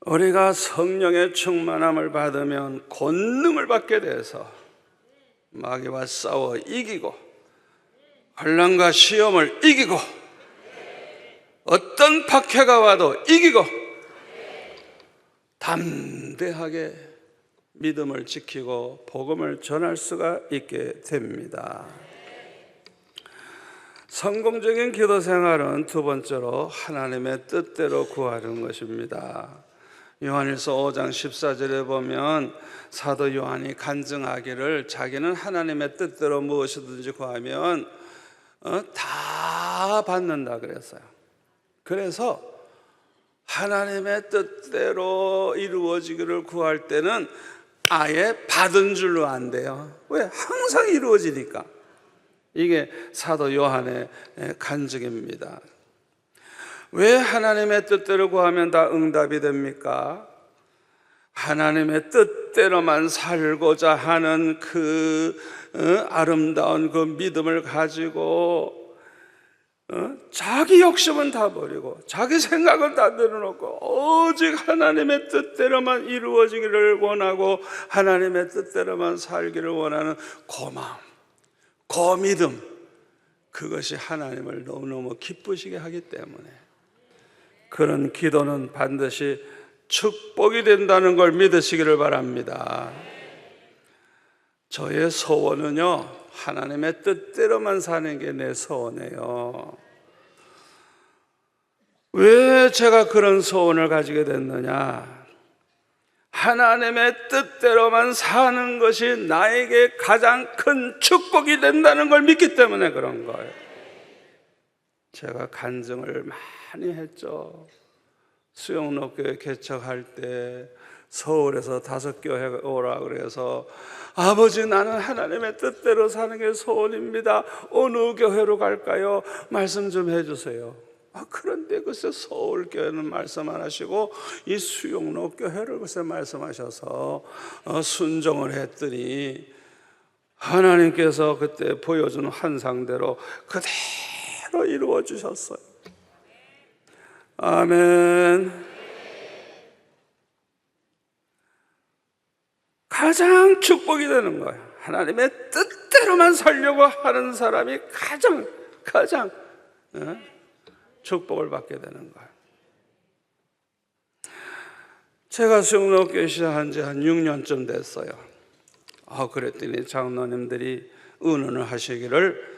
우리가 성령의 충만함을 받으면 권능을 받게 돼서 마귀와 싸워 이기고, 환난과 시험을 이기고, 어떤 박해가 와도 이기고, 담대하게 믿음을 지키고 복음을 전할 수가 있게 됩니다. 성공적인 기도 생활은 두 번째로 하나님의 뜻대로 구하는 것입니다. 요한일서 5장 14절에 보면 사도 요한이 간증하기를 자기는 하나님의 뜻대로 무엇이든지 구하면 다 받는다 그랬어요. 그래서 하나님의 뜻대로 이루어지기를 구할 때는 아예 받은 줄로 안 돼요. 왜? 항상 이루어지니까. 이게 사도 요한의 간증입니다. 왜 하나님의 뜻대로 구하면 다 응답이 됩니까? 하나님의 뜻대로만 살고자 하는 그 아름다운 그 믿음을 가지고 자기 욕심은 다 버리고 자기 생각은 다 내려놓고 오직 하나님의 뜻대로만 이루어지기를 원하고 하나님의 뜻대로만 살기를 원하는 그 마음, 그 믿음, 그것이 하나님을 너무너무 기쁘시게 하기 때문에 그런 기도는 반드시 축복이 된다는 걸 믿으시기를 바랍니다. 저의 소원은요, 하나님의 뜻대로만 사는 게 내 소원이에요. 왜 제가 그런 소원을 가지게 됐느냐? 하나님의 뜻대로만 사는 것이 나에게 가장 큰 축복이 된다는 걸 믿기 때문에 그런 거예요. 제가 간증을 많이 했죠. 수영록교회 개척할 때 서울에서 5교회 오라 그래서 아버지 나는 하나님의 뜻대로 사는 게 소원입니다. 어느 교회로 갈까요? 말씀 좀 해주세요. 그런데 글쎄 서울교회는 말씀 안 하시고 이 수영록교회를 글쎄 말씀하셔서 순종을 했더니 하나님께서 그때 보여준 환상대로 그대로 이루어 주셨어요. 아멘. 가장 축복이 되는 거예요. 하나님의 뜻대로만 살려고 하는 사람이 가장 축복을 받게 되는 거예요. 제가 수영록교회 시작한 지 한 6년쯤 됐어요. 그랬더니 장로님들이 은은을 하시기를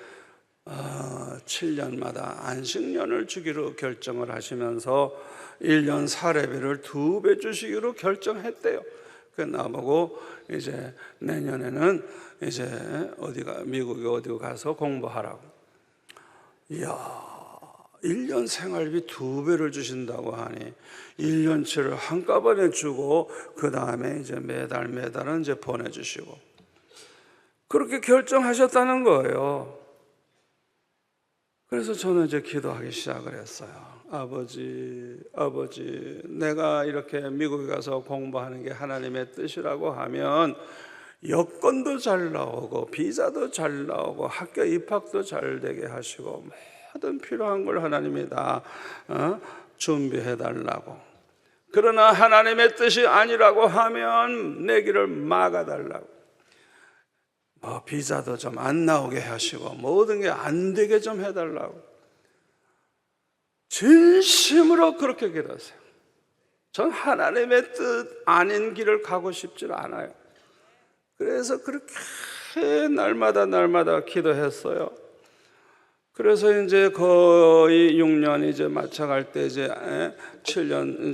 7년마다 안식년을 주기로 결정을 하시면서 1년 사례비를 2배 주시기로 결정했대요. 그 나보고 이제 내년에는 이제 미국에 어디 가서 공부하라고. 이야, 1년 생활비 2배를 주신다고 하니 1년치를 한꺼번에 주고 그 다음에 이제 매달은 이제 보내주시고 그렇게 결정하셨다는 거예요. 그래서 저는 이제 기도하기 시작을 했어요. 아버지, 내가 이렇게 미국에 가서 공부하는 게 하나님의 뜻이라고 하면 여건도 잘 나오고 비자도 잘 나오고 학교 입학도 잘 되게 하시고 모든 필요한 걸 하나님이 다 준비해 달라고. 그러나 하나님의 뜻이 아니라고 하면 내 길을 막아 달라고. 비자도 좀 안 나오게 하시고 모든 게 안 되게 좀 해달라고 진심으로 그렇게 기도하세요. 전 하나님의 뜻 아닌 길을 가고 싶지 않아요. 그래서 그렇게 날마다 기도했어요. 그래서 이제 거의 6년 이제 마쳐갈 때 이제 7년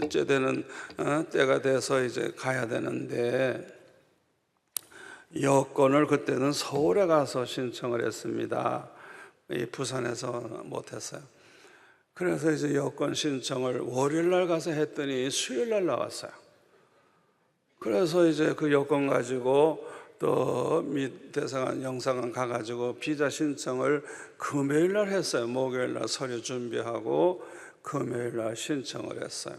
이제 되는 때가 돼서 이제 가야 되는데 여권을 그때는 서울에 가서 신청을 했습니다. 부산에서 못했어요. 그래서 이제 여권 신청을 월요일 날 가서 했더니 수요일 날 나왔어요. 그래서 이제 그 여권 가지고 또 대사관 영사관 가가지고 비자 신청을 금요일 날 했어요. 목요일 날 서류 준비하고 금요일 날 신청을 했어요.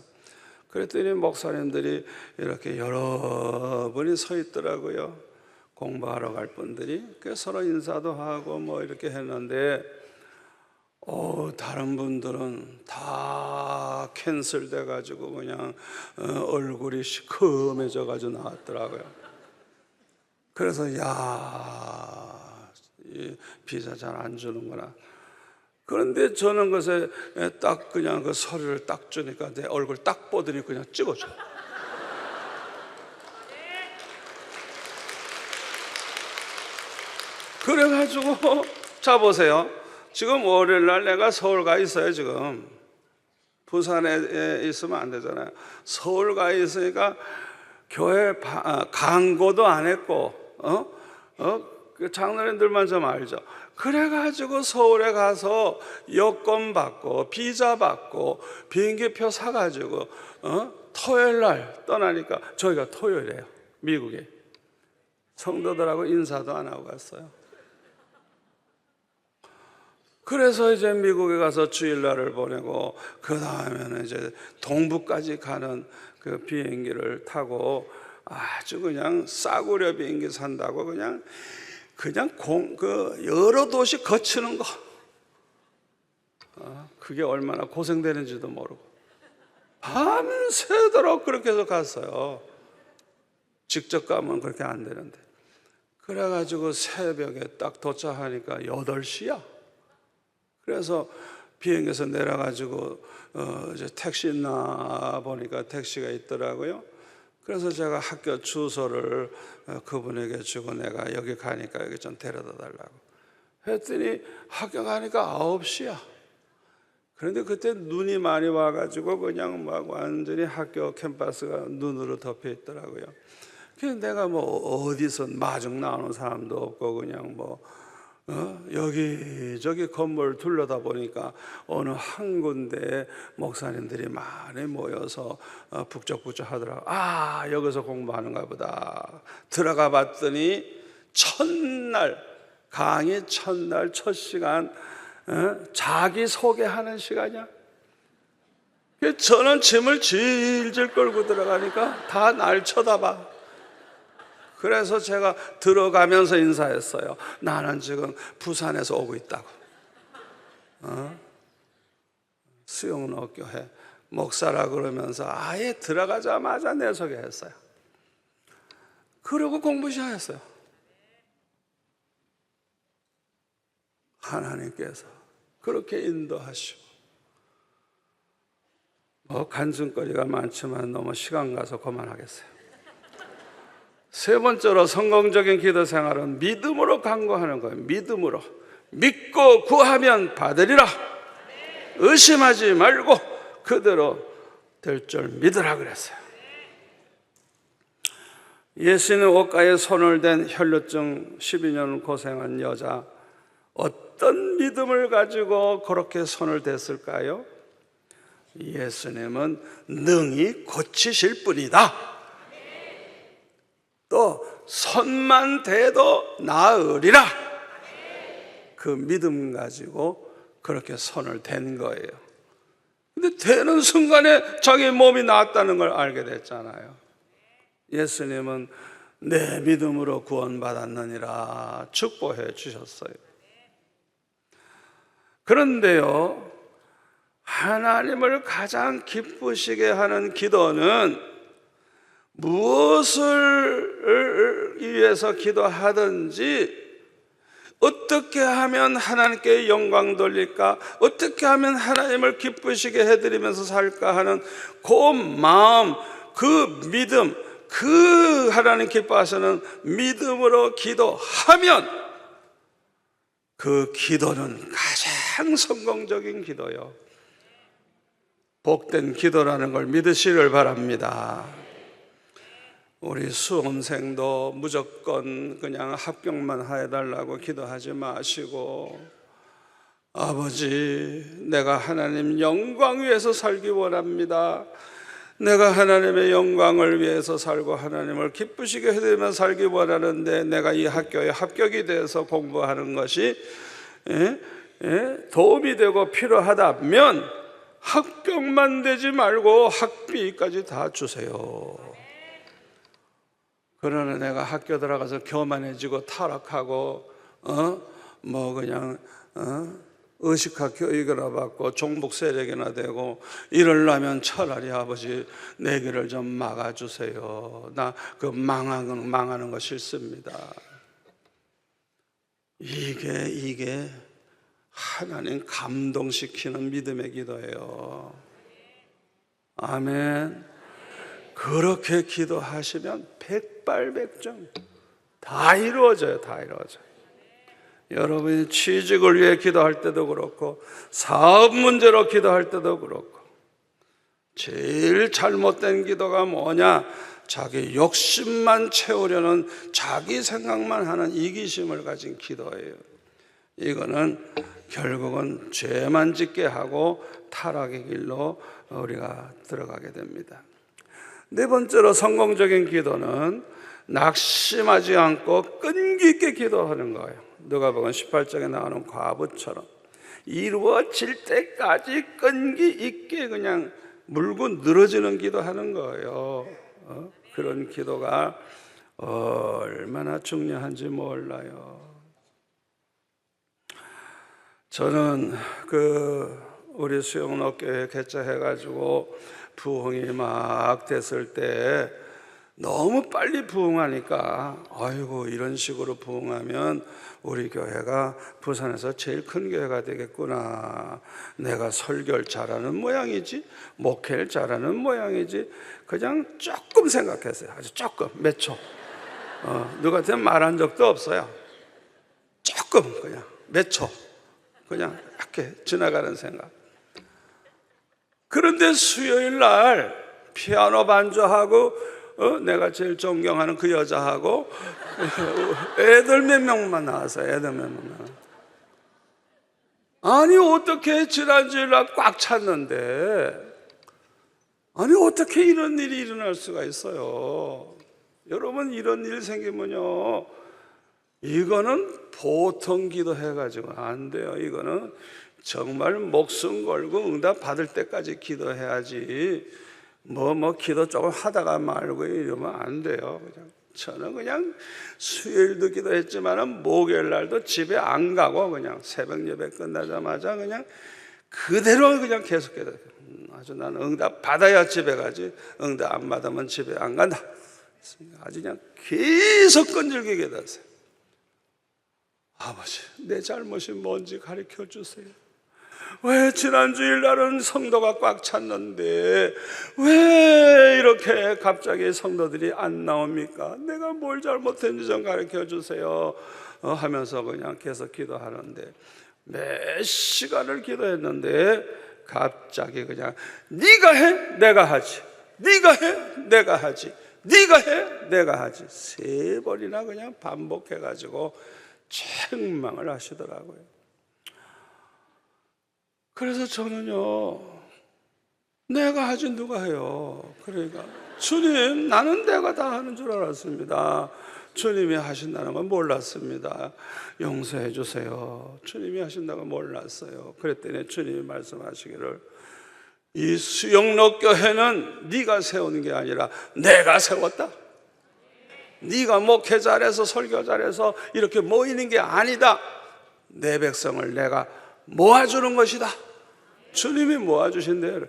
그랬더니 목사님들이 이렇게 여러 분이 서 있더라고요. 공부하러 갈 분들이. 그래서 서로 인사도 하고 뭐 이렇게 했는데 다른 분들은 다 캔슬돼 가지고 그냥 얼굴이 시커매져 가지고 나왔더라고요. 그래서 이 비자 잘 안 주는구나. 그런데 저는 것에 딱 그냥 그 서류를 딱 주니까 내 얼굴 딱 보더니 그냥 찍어줘. 그래가지고 자 보세요. 지금 월요일 날 내가 서울 가 있어요. 지금 부산에 있으면 안 되잖아요. 서울 가 있으니까 교회 광고도 안 했고 그 장로님들만 좀 알죠. 그래가지고 서울에 가서 여권 받고 비자 받고 비행기표 사가지고 토요일 날 떠나니까 저희가 토요일이에요. 미국에 성도들하고 인사도 안 하고 갔어요. 그래서 이제 미국에 가서 주일날을 보내고 그 다음에는 이제 동부까지 가는 그 비행기를 타고 아주 그냥 싸구려 비행기 산다고 그냥 여러 도시 거치는 거 그게 얼마나 고생되는지도 모르고 밤새도록 그렇게 해서 갔어요. 직접 가면 그렇게 안 되는데 그래가지고 새벽에 딱 도착하니까 8시야. 그래서 비행기에서 내려가지고 이제 택시 있나 보니까 택시가 있더라고요. 그래서 제가 학교 주소를 그분에게 주고 내가 여기 가니까 여기 좀 데려다 달라고 했더니 학교 가니까 9시야. 그런데 그때 눈이 많이 와가지고 그냥 막 완전히 학교 캠퍼스가 눈으로 덮여 있더라고요. 그래서 내가 뭐 어디서 마중 나오는 사람도 없고 그냥 뭐 여기저기 건물 둘러다 보니까 어느 한 군데에 목사님들이 많이 모여서 북적북적 하더라고요. 아, 여기서 공부하는가 보다. 들어가 봤더니 강의 첫날 첫 시간 자기 소개하는 시간이야. 저는 짐을 질질 끌고 들어가니까 다 날 쳐다봐. 그래서 제가 들어가면서 인사했어요. 나는 지금 부산에서 오고 있다고. 수영로교회 목사라 그러면서 아예 들어가자마자 내 소개했어요. 그러고 공부 시작했어요. 하나님께서 그렇게 인도하시고, 간증거리가 많지만 너무 시간 가서 그만하겠어요. 세 번째로 성공적인 기도 생활은 믿음으로 간구하는 거예요. 믿음으로. 믿고 구하면 받으리라. 의심하지 말고 그대로 될 줄 믿으라 그랬어요. 예수님 옷가에 손을 댄 혈루증 12년 고생한 여자, 어떤 믿음을 가지고 그렇게 손을 댔을까요? 예수님은 능히 고치실 분이다. 또 손만 대도 나으리라. 그 믿음 가지고 그렇게 손을 댄 거예요. 근데 대는 순간에 자기 몸이 나았다는 걸 알게 됐잖아요. 예수님은 내 믿음으로 구원받았느니라 축복해 주셨어요. 그런데요, 하나님을 가장 기쁘시게 하는 기도는 무엇을 위해서 기도하든지 어떻게 하면 하나님께 영광 돌릴까, 어떻게 하면 하나님을 기쁘시게 해드리면서 살까 하는 그 마음, 그 믿음, 그 하나님 기뻐하시는 믿음으로 기도하면 그 기도는 가장 성공적인 기도요, 복된 기도라는 걸 믿으시길 바랍니다. 우리 수험생도 무조건 그냥 합격만 해달라고 기도하지 마시고, 아버지, 내가 하나님 영광 위해서 살기 원합니다. 내가 하나님의 영광을 위해서 살고 하나님을 기쁘시게 해드리며 살기 원하는데 내가 이 학교에 합격이 돼서 공부하는 것이 도움이 되고 필요하다면 합격만 되지 말고 학비까지 다 주세요. 그러나 내가 학교 들어가서 교만해지고 타락하고 의식화 교육이나 받고 종북 세력이나 되고 이러려면 차라리 아버지 내 길을 좀 막아주세요. 나 그 망하는 거 싫습니다. 이게 하나님 감동시키는 믿음의 기도예요. 아멘. 그렇게 기도하시면 백발백중 다 이루어져요. 다 이루어져요. 여러분이 취직을 위해 기도할 때도 그렇고 사업 문제로 기도할 때도 그렇고, 제일 잘못된 기도가 뭐냐? 자기 욕심만 채우려는, 자기 생각만 하는 이기심을 가진 기도예요. 이거는 결국은 죄만 짓게 하고 타락의 길로 우리가 들어가게 됩니다. 네 번째로 성공적인 기도는 낙심하지 않고 끈기 있게 기도하는 거예요. 누가복음 18장에 나오는 과부처럼 이루어질 때까지 끈기 있게 그냥 물고 늘어지는 기도하는 거예요. 그런 기도가 얼마나 중요한지 몰라요. 저는 우리 수영로교회 개최해가지고 부흥이 막 됐을 때 너무 빨리 부흥하니까 아이고, 이런 식으로 부흥하면 우리 교회가 부산에서 제일 큰 교회가 되겠구나. 내가 설교를 잘하는 모양이지, 목회를 잘하는 모양이지, 그냥 조금 생각했어요. 아주 조금, 몇 초. 누구한테 말한 적도 없어요. 조금, 그냥 몇 초, 그냥 이렇게 지나가는 생각. 그런데 수요일 날 피아노 반주하고 내가 제일 존경하는 그 여자하고 애들 몇 명만 나왔어요. 애들 몇 명만. 아니 어떻게 지난주일 날 꽉 찼는데, 아니 어떻게 이런 일이 일어날 수가 있어요? 여러분, 이런 일 생기면요, 이거는 보통 기도해가지고 안 돼요. 이거는 정말 목숨 걸고 응답 받을 때까지 기도해야지, 기도 조금 하다가 말고 이러면 안 돼요. 저는 그냥 수요일도 기도했지만 목요일 날도 집에 안 가고 그냥 새벽 예배 끝나자마자 그냥 그대로 그냥 계속 기도해요. 아주 나는 응답 받아야 집에 가지, 응답 안 받으면 집에 안 간다. 아주 그냥 계속 끈질기게 기도했어요. 아버지, 내 잘못이 뭔지 가르쳐 주세요. 왜 지난주일 날은 성도가 꽉 찼는데 왜 이렇게 갑자기 성도들이 안 나옵니까? 내가 뭘 잘못했는지 좀 가르쳐 주세요 하면서 그냥 계속 기도하는데, 몇 시간을 기도했는데 갑자기 그냥 네가 해 내가 하지, 네가 해 내가 하지, 네가 해 내가 하지, 3번이나 그냥 반복해가지고 책망을 하시더라고요. 그래서 저는요, 내가 하지 누가 해요? 그러니까 주님, 나는 내가 다 하는 줄 알았습니다. 주님이 하신다는 건 몰랐습니다. 용서해 주세요. 주님이 하신다는 건 몰랐어요. 그랬더니 주님이 말씀하시기를, 이 수영록 교회는 네가 세우는 게 아니라 내가 세웠다. 네가 목회 잘해서 설교 잘해서 이렇게 모이는 게 아니다. 내 백성을 내가 모아주는 것이다. 주님이 모아주신대요.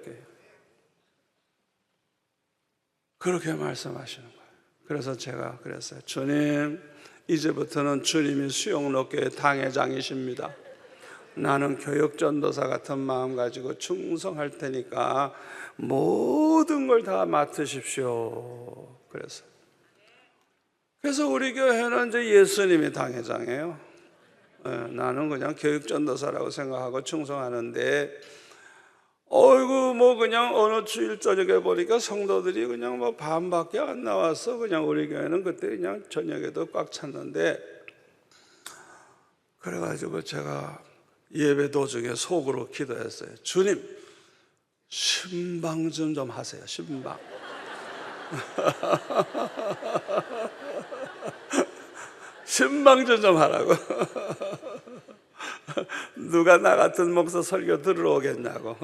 그렇게 말씀하시는 거예요. 그래서 제가 그랬어요. 주님, 이제부터는 주님이 수영록교회 당회장이십니다. 나는 교육전도사 같은 마음 가지고 충성할 테니까 모든 걸 다 맡으십시오. 그래서 우리 교회는 이제 예수님이 당회장이에요. 나는 그냥 교육전도사라고 생각하고 충성하는데, 그냥 어느 주일 저녁에 보니까 성도들이 그냥 반밖에 안 나와서 그냥 우리 교회는 그때 그냥 저녁에도 꽉 찼는데, 그래가지고 제가 예배 도중에 속으로 기도했어요. 주님, 신방 좀 하세요. 신방. 신방 좀 하라고. 누가 나 같은 목사 설교 들으러 오겠냐고.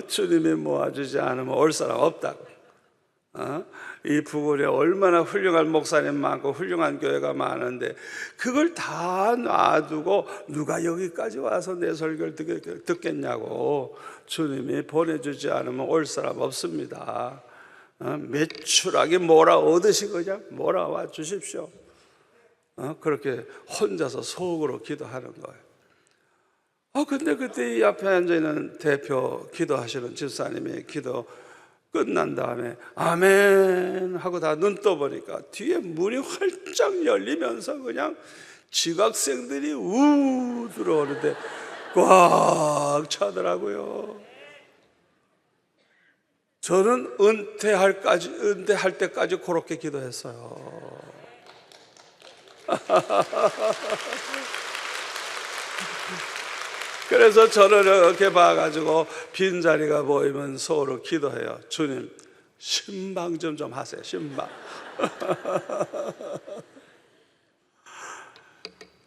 주님이 모아주지 않으면 올 사람 없다고. 이 부근에 얼마나 훌륭한 목사님 많고 훌륭한 교회가 많은데 그걸 다 놔두고 누가 여기까지 와서 내 설교를 듣겠냐고. 주님이 보내주지 않으면 올 사람 없습니다. 매출하게 몰아오듯이 그냥 몰아와 주십시오. 그렇게 혼자서 속으로 기도하는 거예요. 근데 그때 이 앞에 앉아있는 대표 기도하시는 집사님의 기도 끝난 다음에 아멘 하고 다 눈 떠보니까 뒤에 문이 활짝 열리면서 그냥 지각생들이 우 들어오는데 꽉 차더라고요. 저는 은퇴할 때까지 그렇게 기도했어요. 그래서 저를 이렇게 봐가지고 빈자리가 보이면 속으로 기도해요. 주님, 신방 좀 하세요. 신방.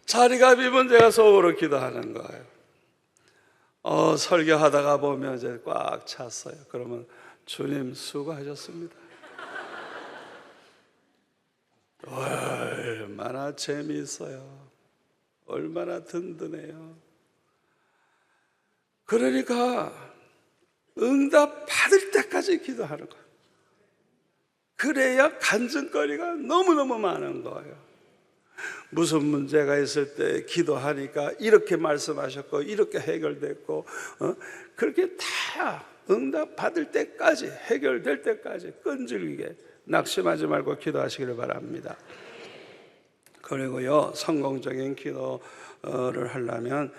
자리가 비면 제가 속으로 기도하는 거예요. 설교하다가 보면 이제 꽉 찼어요. 그러면 주님 수고하셨습니다. 얼마나 재미있어요. 얼마나 든든해요. 그러니까 응답 받을 때까지 기도하는 거예요. 그래야 간증거리가 너무너무 많은 거예요. 무슨 문제가 있을 때 기도하니까 이렇게 말씀하셨고 이렇게 해결됐고 그렇게 다 응답 받을 때까지, 해결될 때까지 끈질기게 낙심하지 말고 기도하시기를 바랍니다. 그리고요, 성공적인 기도를 하려면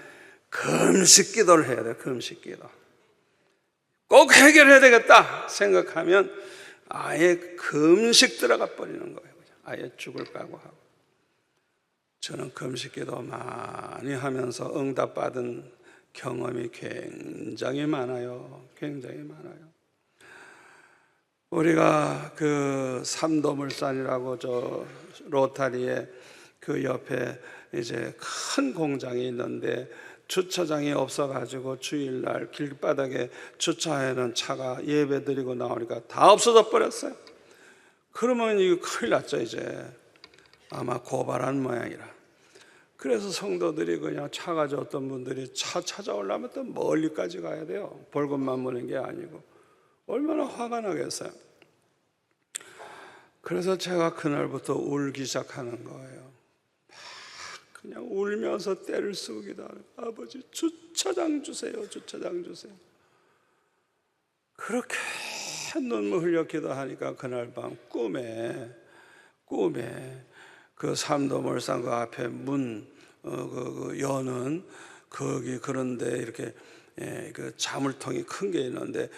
금식 기도를 해야 돼요. 금식 기도. 꼭 해결해야 되겠다 생각하면 아예 금식 들어가 버리는 거예요. 아예 죽을 각오하고. 저는 금식기도 많이 하면서 응답받은 경험이 굉장히 많아요. 굉장히 많아요. 우리가 그 삼도물산이라고 저 로타리에 그 옆에 이제 큰 공장이 있는데 주차장이 없어가지고 주일날 길바닥에 주차해놓은 차가 예배 드리고 나오니까 다 없어져 버렸어요. 그러면 이거 큰일 났죠. 이제 아마 고발한 모양이라. 그래서 성도들이 그냥 차 가져왔던 분들이 차 찾아오려면 또 멀리까지 가야 돼요. 벌금만 무는 게 아니고. 얼마나 화가 나겠어요. 그래서 제가 그날부터 울기 시작하는 거예요. 그냥 울면서 떼를 쓰기도 하고, 아버지 주차장 주세요. 주차장 주세요. 그렇게 눈물 흘려 기도하니까 그날 밤 꿈에 그 삼도물산 그 앞에 문 여는 거기 그런데 이렇게 그 자물통이 큰 게 있는데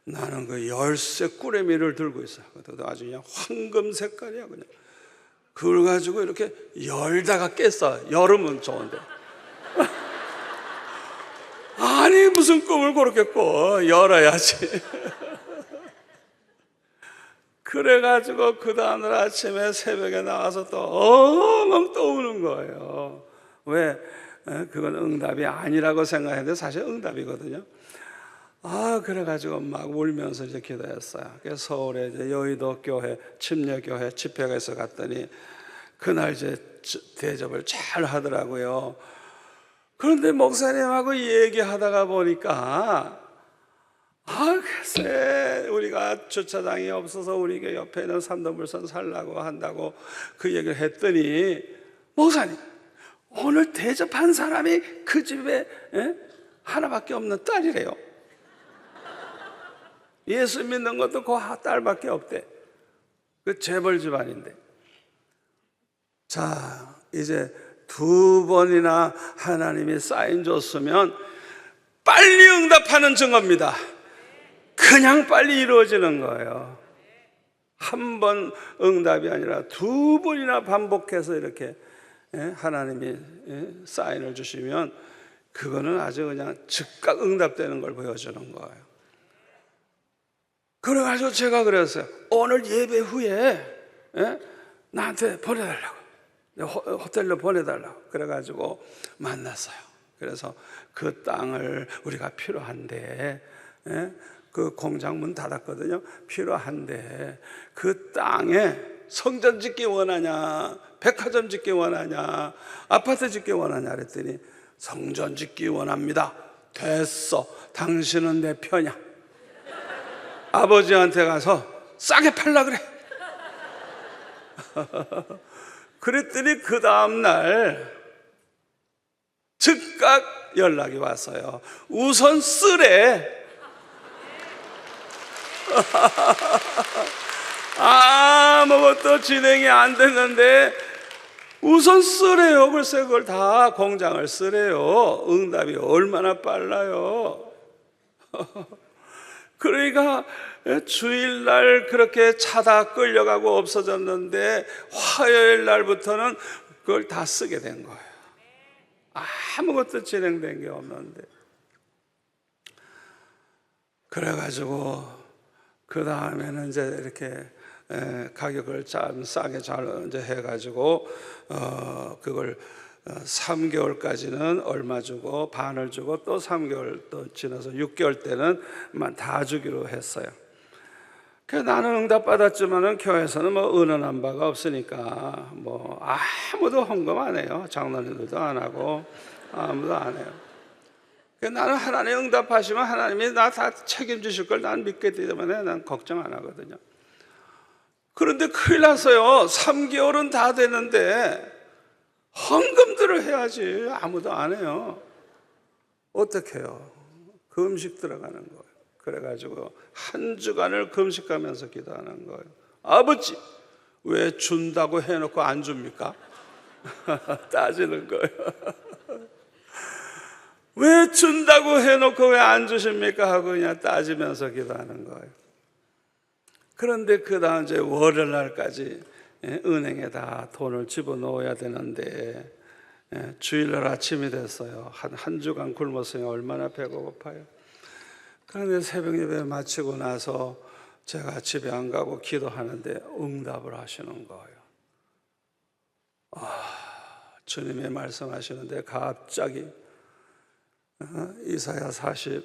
나는 그 열쇠 꾸러미를 들고 있어요. 아주 그냥 황금 색깔이야 그냥. 그걸 가지고 이렇게 열다가 깼어. 여름은 좋은데. 아니 무슨 꿈을 그렇게 꿔. 열어야지. 그래가지고 그 다음날 아침에 새벽에 나와서 또 엉엉 또 우는 거예요. 왜? 그건 응답이 아니라고 생각했는데 사실 응답이거든요. 그래가지고 막 울면서 이제 기도했어요. 그래서 서울에 이제 여의도 교회, 침례교회 집회가 있어 갔더니 그날 이제 대접을 잘 하더라고요. 그런데 목사님하고 얘기하다가 보니까 글쎄 우리가 주차장이 없어서 우리 교회 옆에 있는 삼도물산 살라고 한다고 그 얘기를 했더니 목사님 오늘 대접한 사람이 그 집에 하나밖에 없는 딸이래요. 예수 믿는 것도 그 딸밖에 없대. 그 재벌 집안인데. 자 이제 2번이나 하나님이 사인 줬으면 빨리 응답하는 증거입니다. 그냥 빨리 이루어지는 거예요. 한 번 응답이 아니라 2번이나 반복해서 이렇게 하나님이 사인을 주시면 그거는 아주 그냥 즉각 응답되는 걸 보여주는 거예요. 그래가지고 제가 그랬어요. 오늘 예배 후에 나한테 보내달라고, 호텔로 보내달라고 그래가지고 만났어요. 그래서 그 땅을 우리가 필요한데 그 공장 문 닫았거든요. 필요한데 그 땅에 성전 짓기 원하냐, 백화점 짓기 원하냐, 아파트 짓기 원하냐 그랬더니 성전 짓기 원합니다. 됐어. 당신은 내 편이야. 아버지한테 가서 싸게 팔라 그래. 그랬더니 그 다음날 즉각 연락이 왔어요. 우선 쓰래. 아무것도 진행이 안 됐는데 우선 쓰래요. 글쎄 그걸 다 공장을 쓰래요. 응답이 얼마나 빨라요. 그러니까 주일날 그렇게 차다 끌려가고 없어졌는데 화요일 날부터는 그걸 다 쓰게 된 거예요. 아무것도 진행된 게 없는데. 그래가지고 그 다음에는 이제 이렇게 가격을 좀 싸게 잘 이제 해가지고 그걸 3개월까지는 얼마 주고 반을 주고 또 3개월 또 지나서 6개월 때는 다 주기로 했어요. 그래서 나는 응답받았지만은 교회에서는 뭐 은은한 바가 없으니까 뭐 아무도 헌금 안 해요. 장로님들도 안 하고 아무도 안 해요. 그래서 나는 하나님 응답하시면 하나님이 나 다 책임지실 걸 난 믿기 때문에 난 걱정 안 하거든요. 그런데 큰일 났어요. 3개월은 다 됐는데 헌금들을 해야지 아무도 안 해요. 어떻게 해요? 금식 들어가는 거예요. 그래가지고 한 주간을 금식하면서 기도하는 거예요. 아버지 왜 준다고 해놓고 안 줍니까? 따지는 거예요. 왜 준다고 해놓고 왜 안 주십니까? 하고 그냥 따지면서 기도하는 거예요. 그런데 그 다음 이제 월요일 날까지 은행에다 돈을 집어넣어야 되는데 주일날 아침이 됐어요. 한 주간 굶었으니 얼마나 배가 고파요. 그런데 새벽 예배 마치고 나서 제가 집에 안 가고 기도하는데 응답을 하시는 거예요. 주님이 말씀하시는데 갑자기 이사야 45장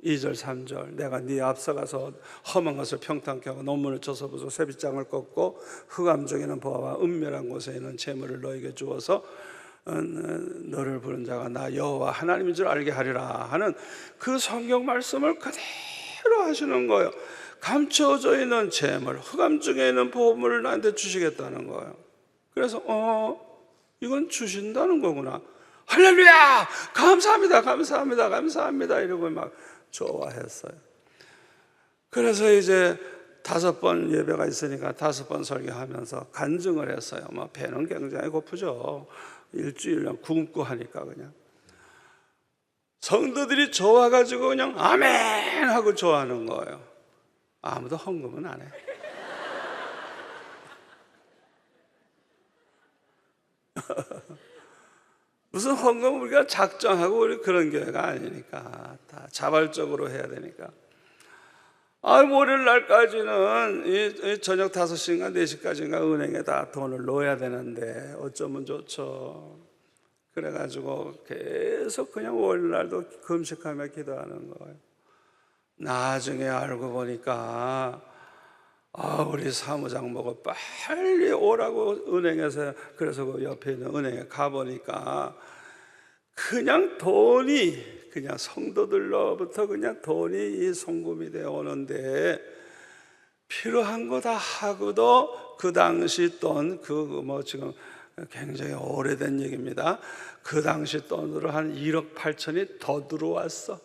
2절 3절 내가 네 앞서가서 험한 것을 평탄케 하고 논문을 쳐서 부수고 쇠빗장을 꺾고 흑암 중에는 보아와 은밀한 곳에 있는 재물을 너에게 주어서 너를 부른 자가 나 여호와 하나님인 줄 알게 하리라 하는 그 성경 말씀을 그대로 하시는 거예요. 감춰져 있는 재물, 흑암 중에 있는 보물을 나한테 주시겠다는 거예요. 그래서 이건 주신다는 거구나. 할렐루야! 감사합니다, 감사합니다, 감사합니다 이러고 막 좋아했어요. 그래서 이제 5번 예배가 있으니까 5번 설교하면서 간증을 했어요. 배는 굉장히 고프죠. 일주일간 굶고 하니까 그냥 성도들이 좋아가지고 그냥 아멘 하고 좋아하는 거예요. 아무도 헌금은 안 해. 무슨 헌금 우리가 작정하고 우리 그런 교회가 아니니까 다 자발적으로 해야 되니까. 월요일 날까지는 이 저녁 5시인가 4시까지인가 은행에다 돈을 넣어야 되는데 어쩌면 좋죠. 그래가지고 계속 그냥 월요일 날도 금식하며 기도하는 거예요. 나중에 알고 보니까 우리 사무장 보고 빨리 오라고 은행에서, 그래서 그 옆에 있는 은행에 가보니까 그냥 돈이 그냥 성도들로부터 그냥 돈이 이 송금이 되어 오는데 필요한 거 다 하고도 그 당시 돈 지금 굉장히 오래된 얘기입니다. 그 당시 돈으로 한 1억 8천이 더 들어왔어.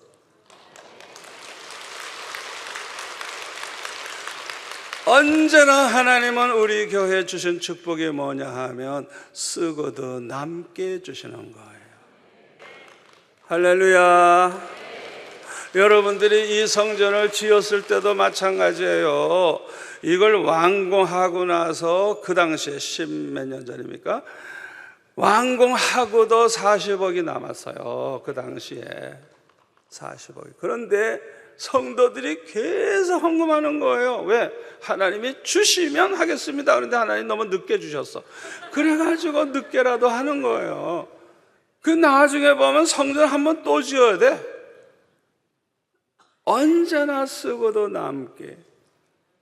언제나 하나님은 우리 교회에 주신 축복이 뭐냐 하면 쓰고도 남게 주시는 거예요. 할렐루야. 여러분들이 이 성전을 지었을 때도 마찬가지예요. 이걸 완공하고 나서 그 당시에 10몇 년 전입니까? 완공하고도 40억이 남았어요. 그 당시에 40억이. 그런데 성도들이 계속 헌금하는 거예요. 왜? 하나님이 주시면 하겠습니다. 그런데 하나님 너무 늦게 주셨어. 그래가지고 늦게라도 하는 거예요. 그 나중에 보면 성전 한번 또 지어야 돼. 언제나 쓰고도 남게.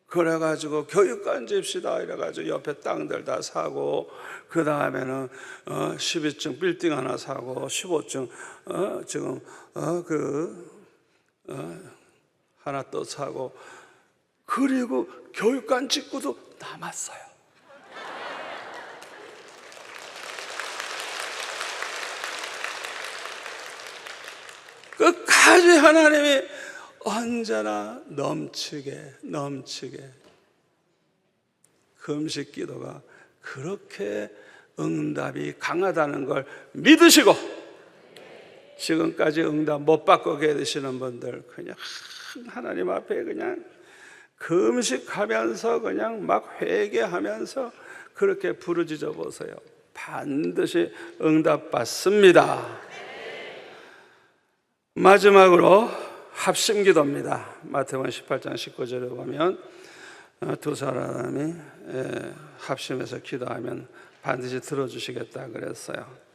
그래가지고 교육관 집시다 이래가지고 옆에 땅들 다 사고, 그 다음에는 12층 빌딩 하나 사고 15층 지금 하나 또 사고, 그리고 교육관 짓고도 남았어요. 끝까지 하나님이 언제나 넘치게 금식 기도가 그렇게 응답이 강하다는 걸 믿으시고, 지금까지 응답 못 받고 계시는 분들 그냥 하나님 앞에 그냥 금식하면서 그냥 막 회개하면서 그렇게 부르짖어 보세요. 반드시 응답 받습니다. 마지막으로 합심기도입니다. 마태복음 18장 19절에 보면 두 사람이 합심해서 기도하면 반드시 들어주시겠다 그랬어요.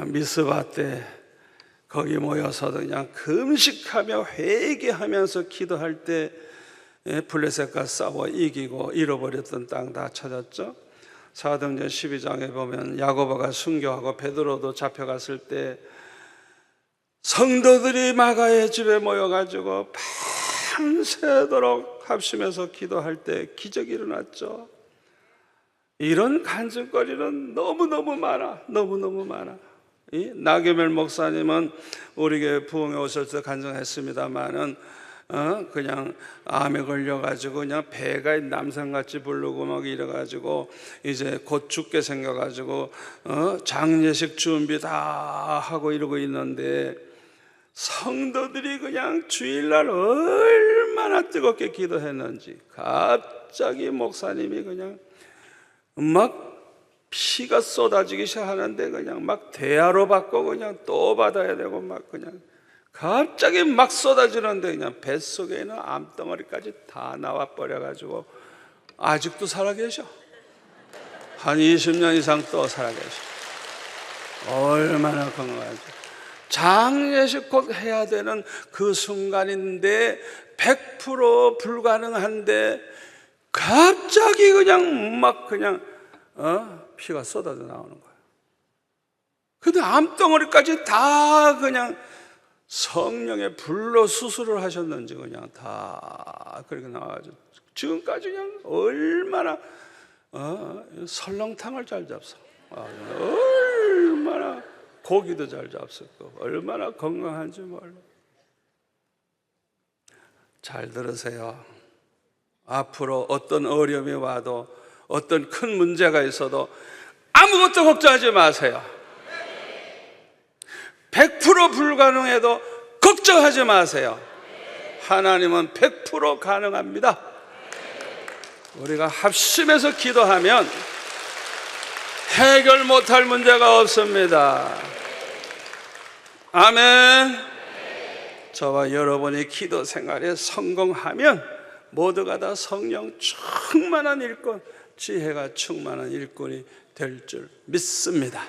미스바 때 거기 모여서 그냥 금식하며 회개하면서 기도할 때 블레셋과 싸워 이기고 잃어버렸던 땅 다 찾았죠. 사도행전 12장에 보면 야고보가 순교하고 베드로도 잡혀갔을 때 성도들이 마가의 집에 모여가지고 밤새도록 합심해서 기도할 때 기적이 일어났죠. 이런 간증거리는 너무너무 많아. 이 나경열 목사님은 우리 교회 부흥에 오실 때 간증했습니다마는 그냥 암에 걸려가지고 그냥 배가 남산같이 부르고 막 이래가지고 이제 곧 죽게 생겨가지고 장례식 준비 다 하고 이러고 있는데 성도들이 그냥 주일날 얼마나 뜨겁게 기도했는지 갑자기 목사님이 그냥 막 피가 쏟아지기 시작하는데 그냥 막 대야로 받고 그냥 또 받아야 되고 막 그냥 갑자기 막 쏟아지는데 그냥 뱃속에 있는 암덩어리까지 다 나와 버려가지고 아직도 살아계셔. 한 20년 이상 또 살아계셔. 얼마나 건강하죠. 장례식 곧 해야 되는 그 순간인데 100% 불가능한데 갑자기 그냥 막 그냥 피가 쏟아져 나오는 거예요. 근데 암덩어리까지 다 그냥 성령의 불로 수술을 하셨는지 그냥 다 그렇게 나와가지고 지금까지 그냥 얼마나 설렁탕을 잘 잡숴. 얼마나 고기도 잘 잡수고 얼마나 건강한지 몰라. 잘 들으세요. 앞으로 어떤 어려움이 와도 어떤 큰 문제가 있어도 아무것도 걱정하지 마세요. 100% 불가능해도 걱정하지 마세요. 하나님은 100% 가능합니다. 우리가 합심해서 기도하면 해결 못할 문제가 없습니다. 아멘. 저와 여러분이 기도 생활에 성공하면 모두가 다 성령 충만한 일꾼, 지혜가 충만한 일꾼이 될 줄 믿습니다.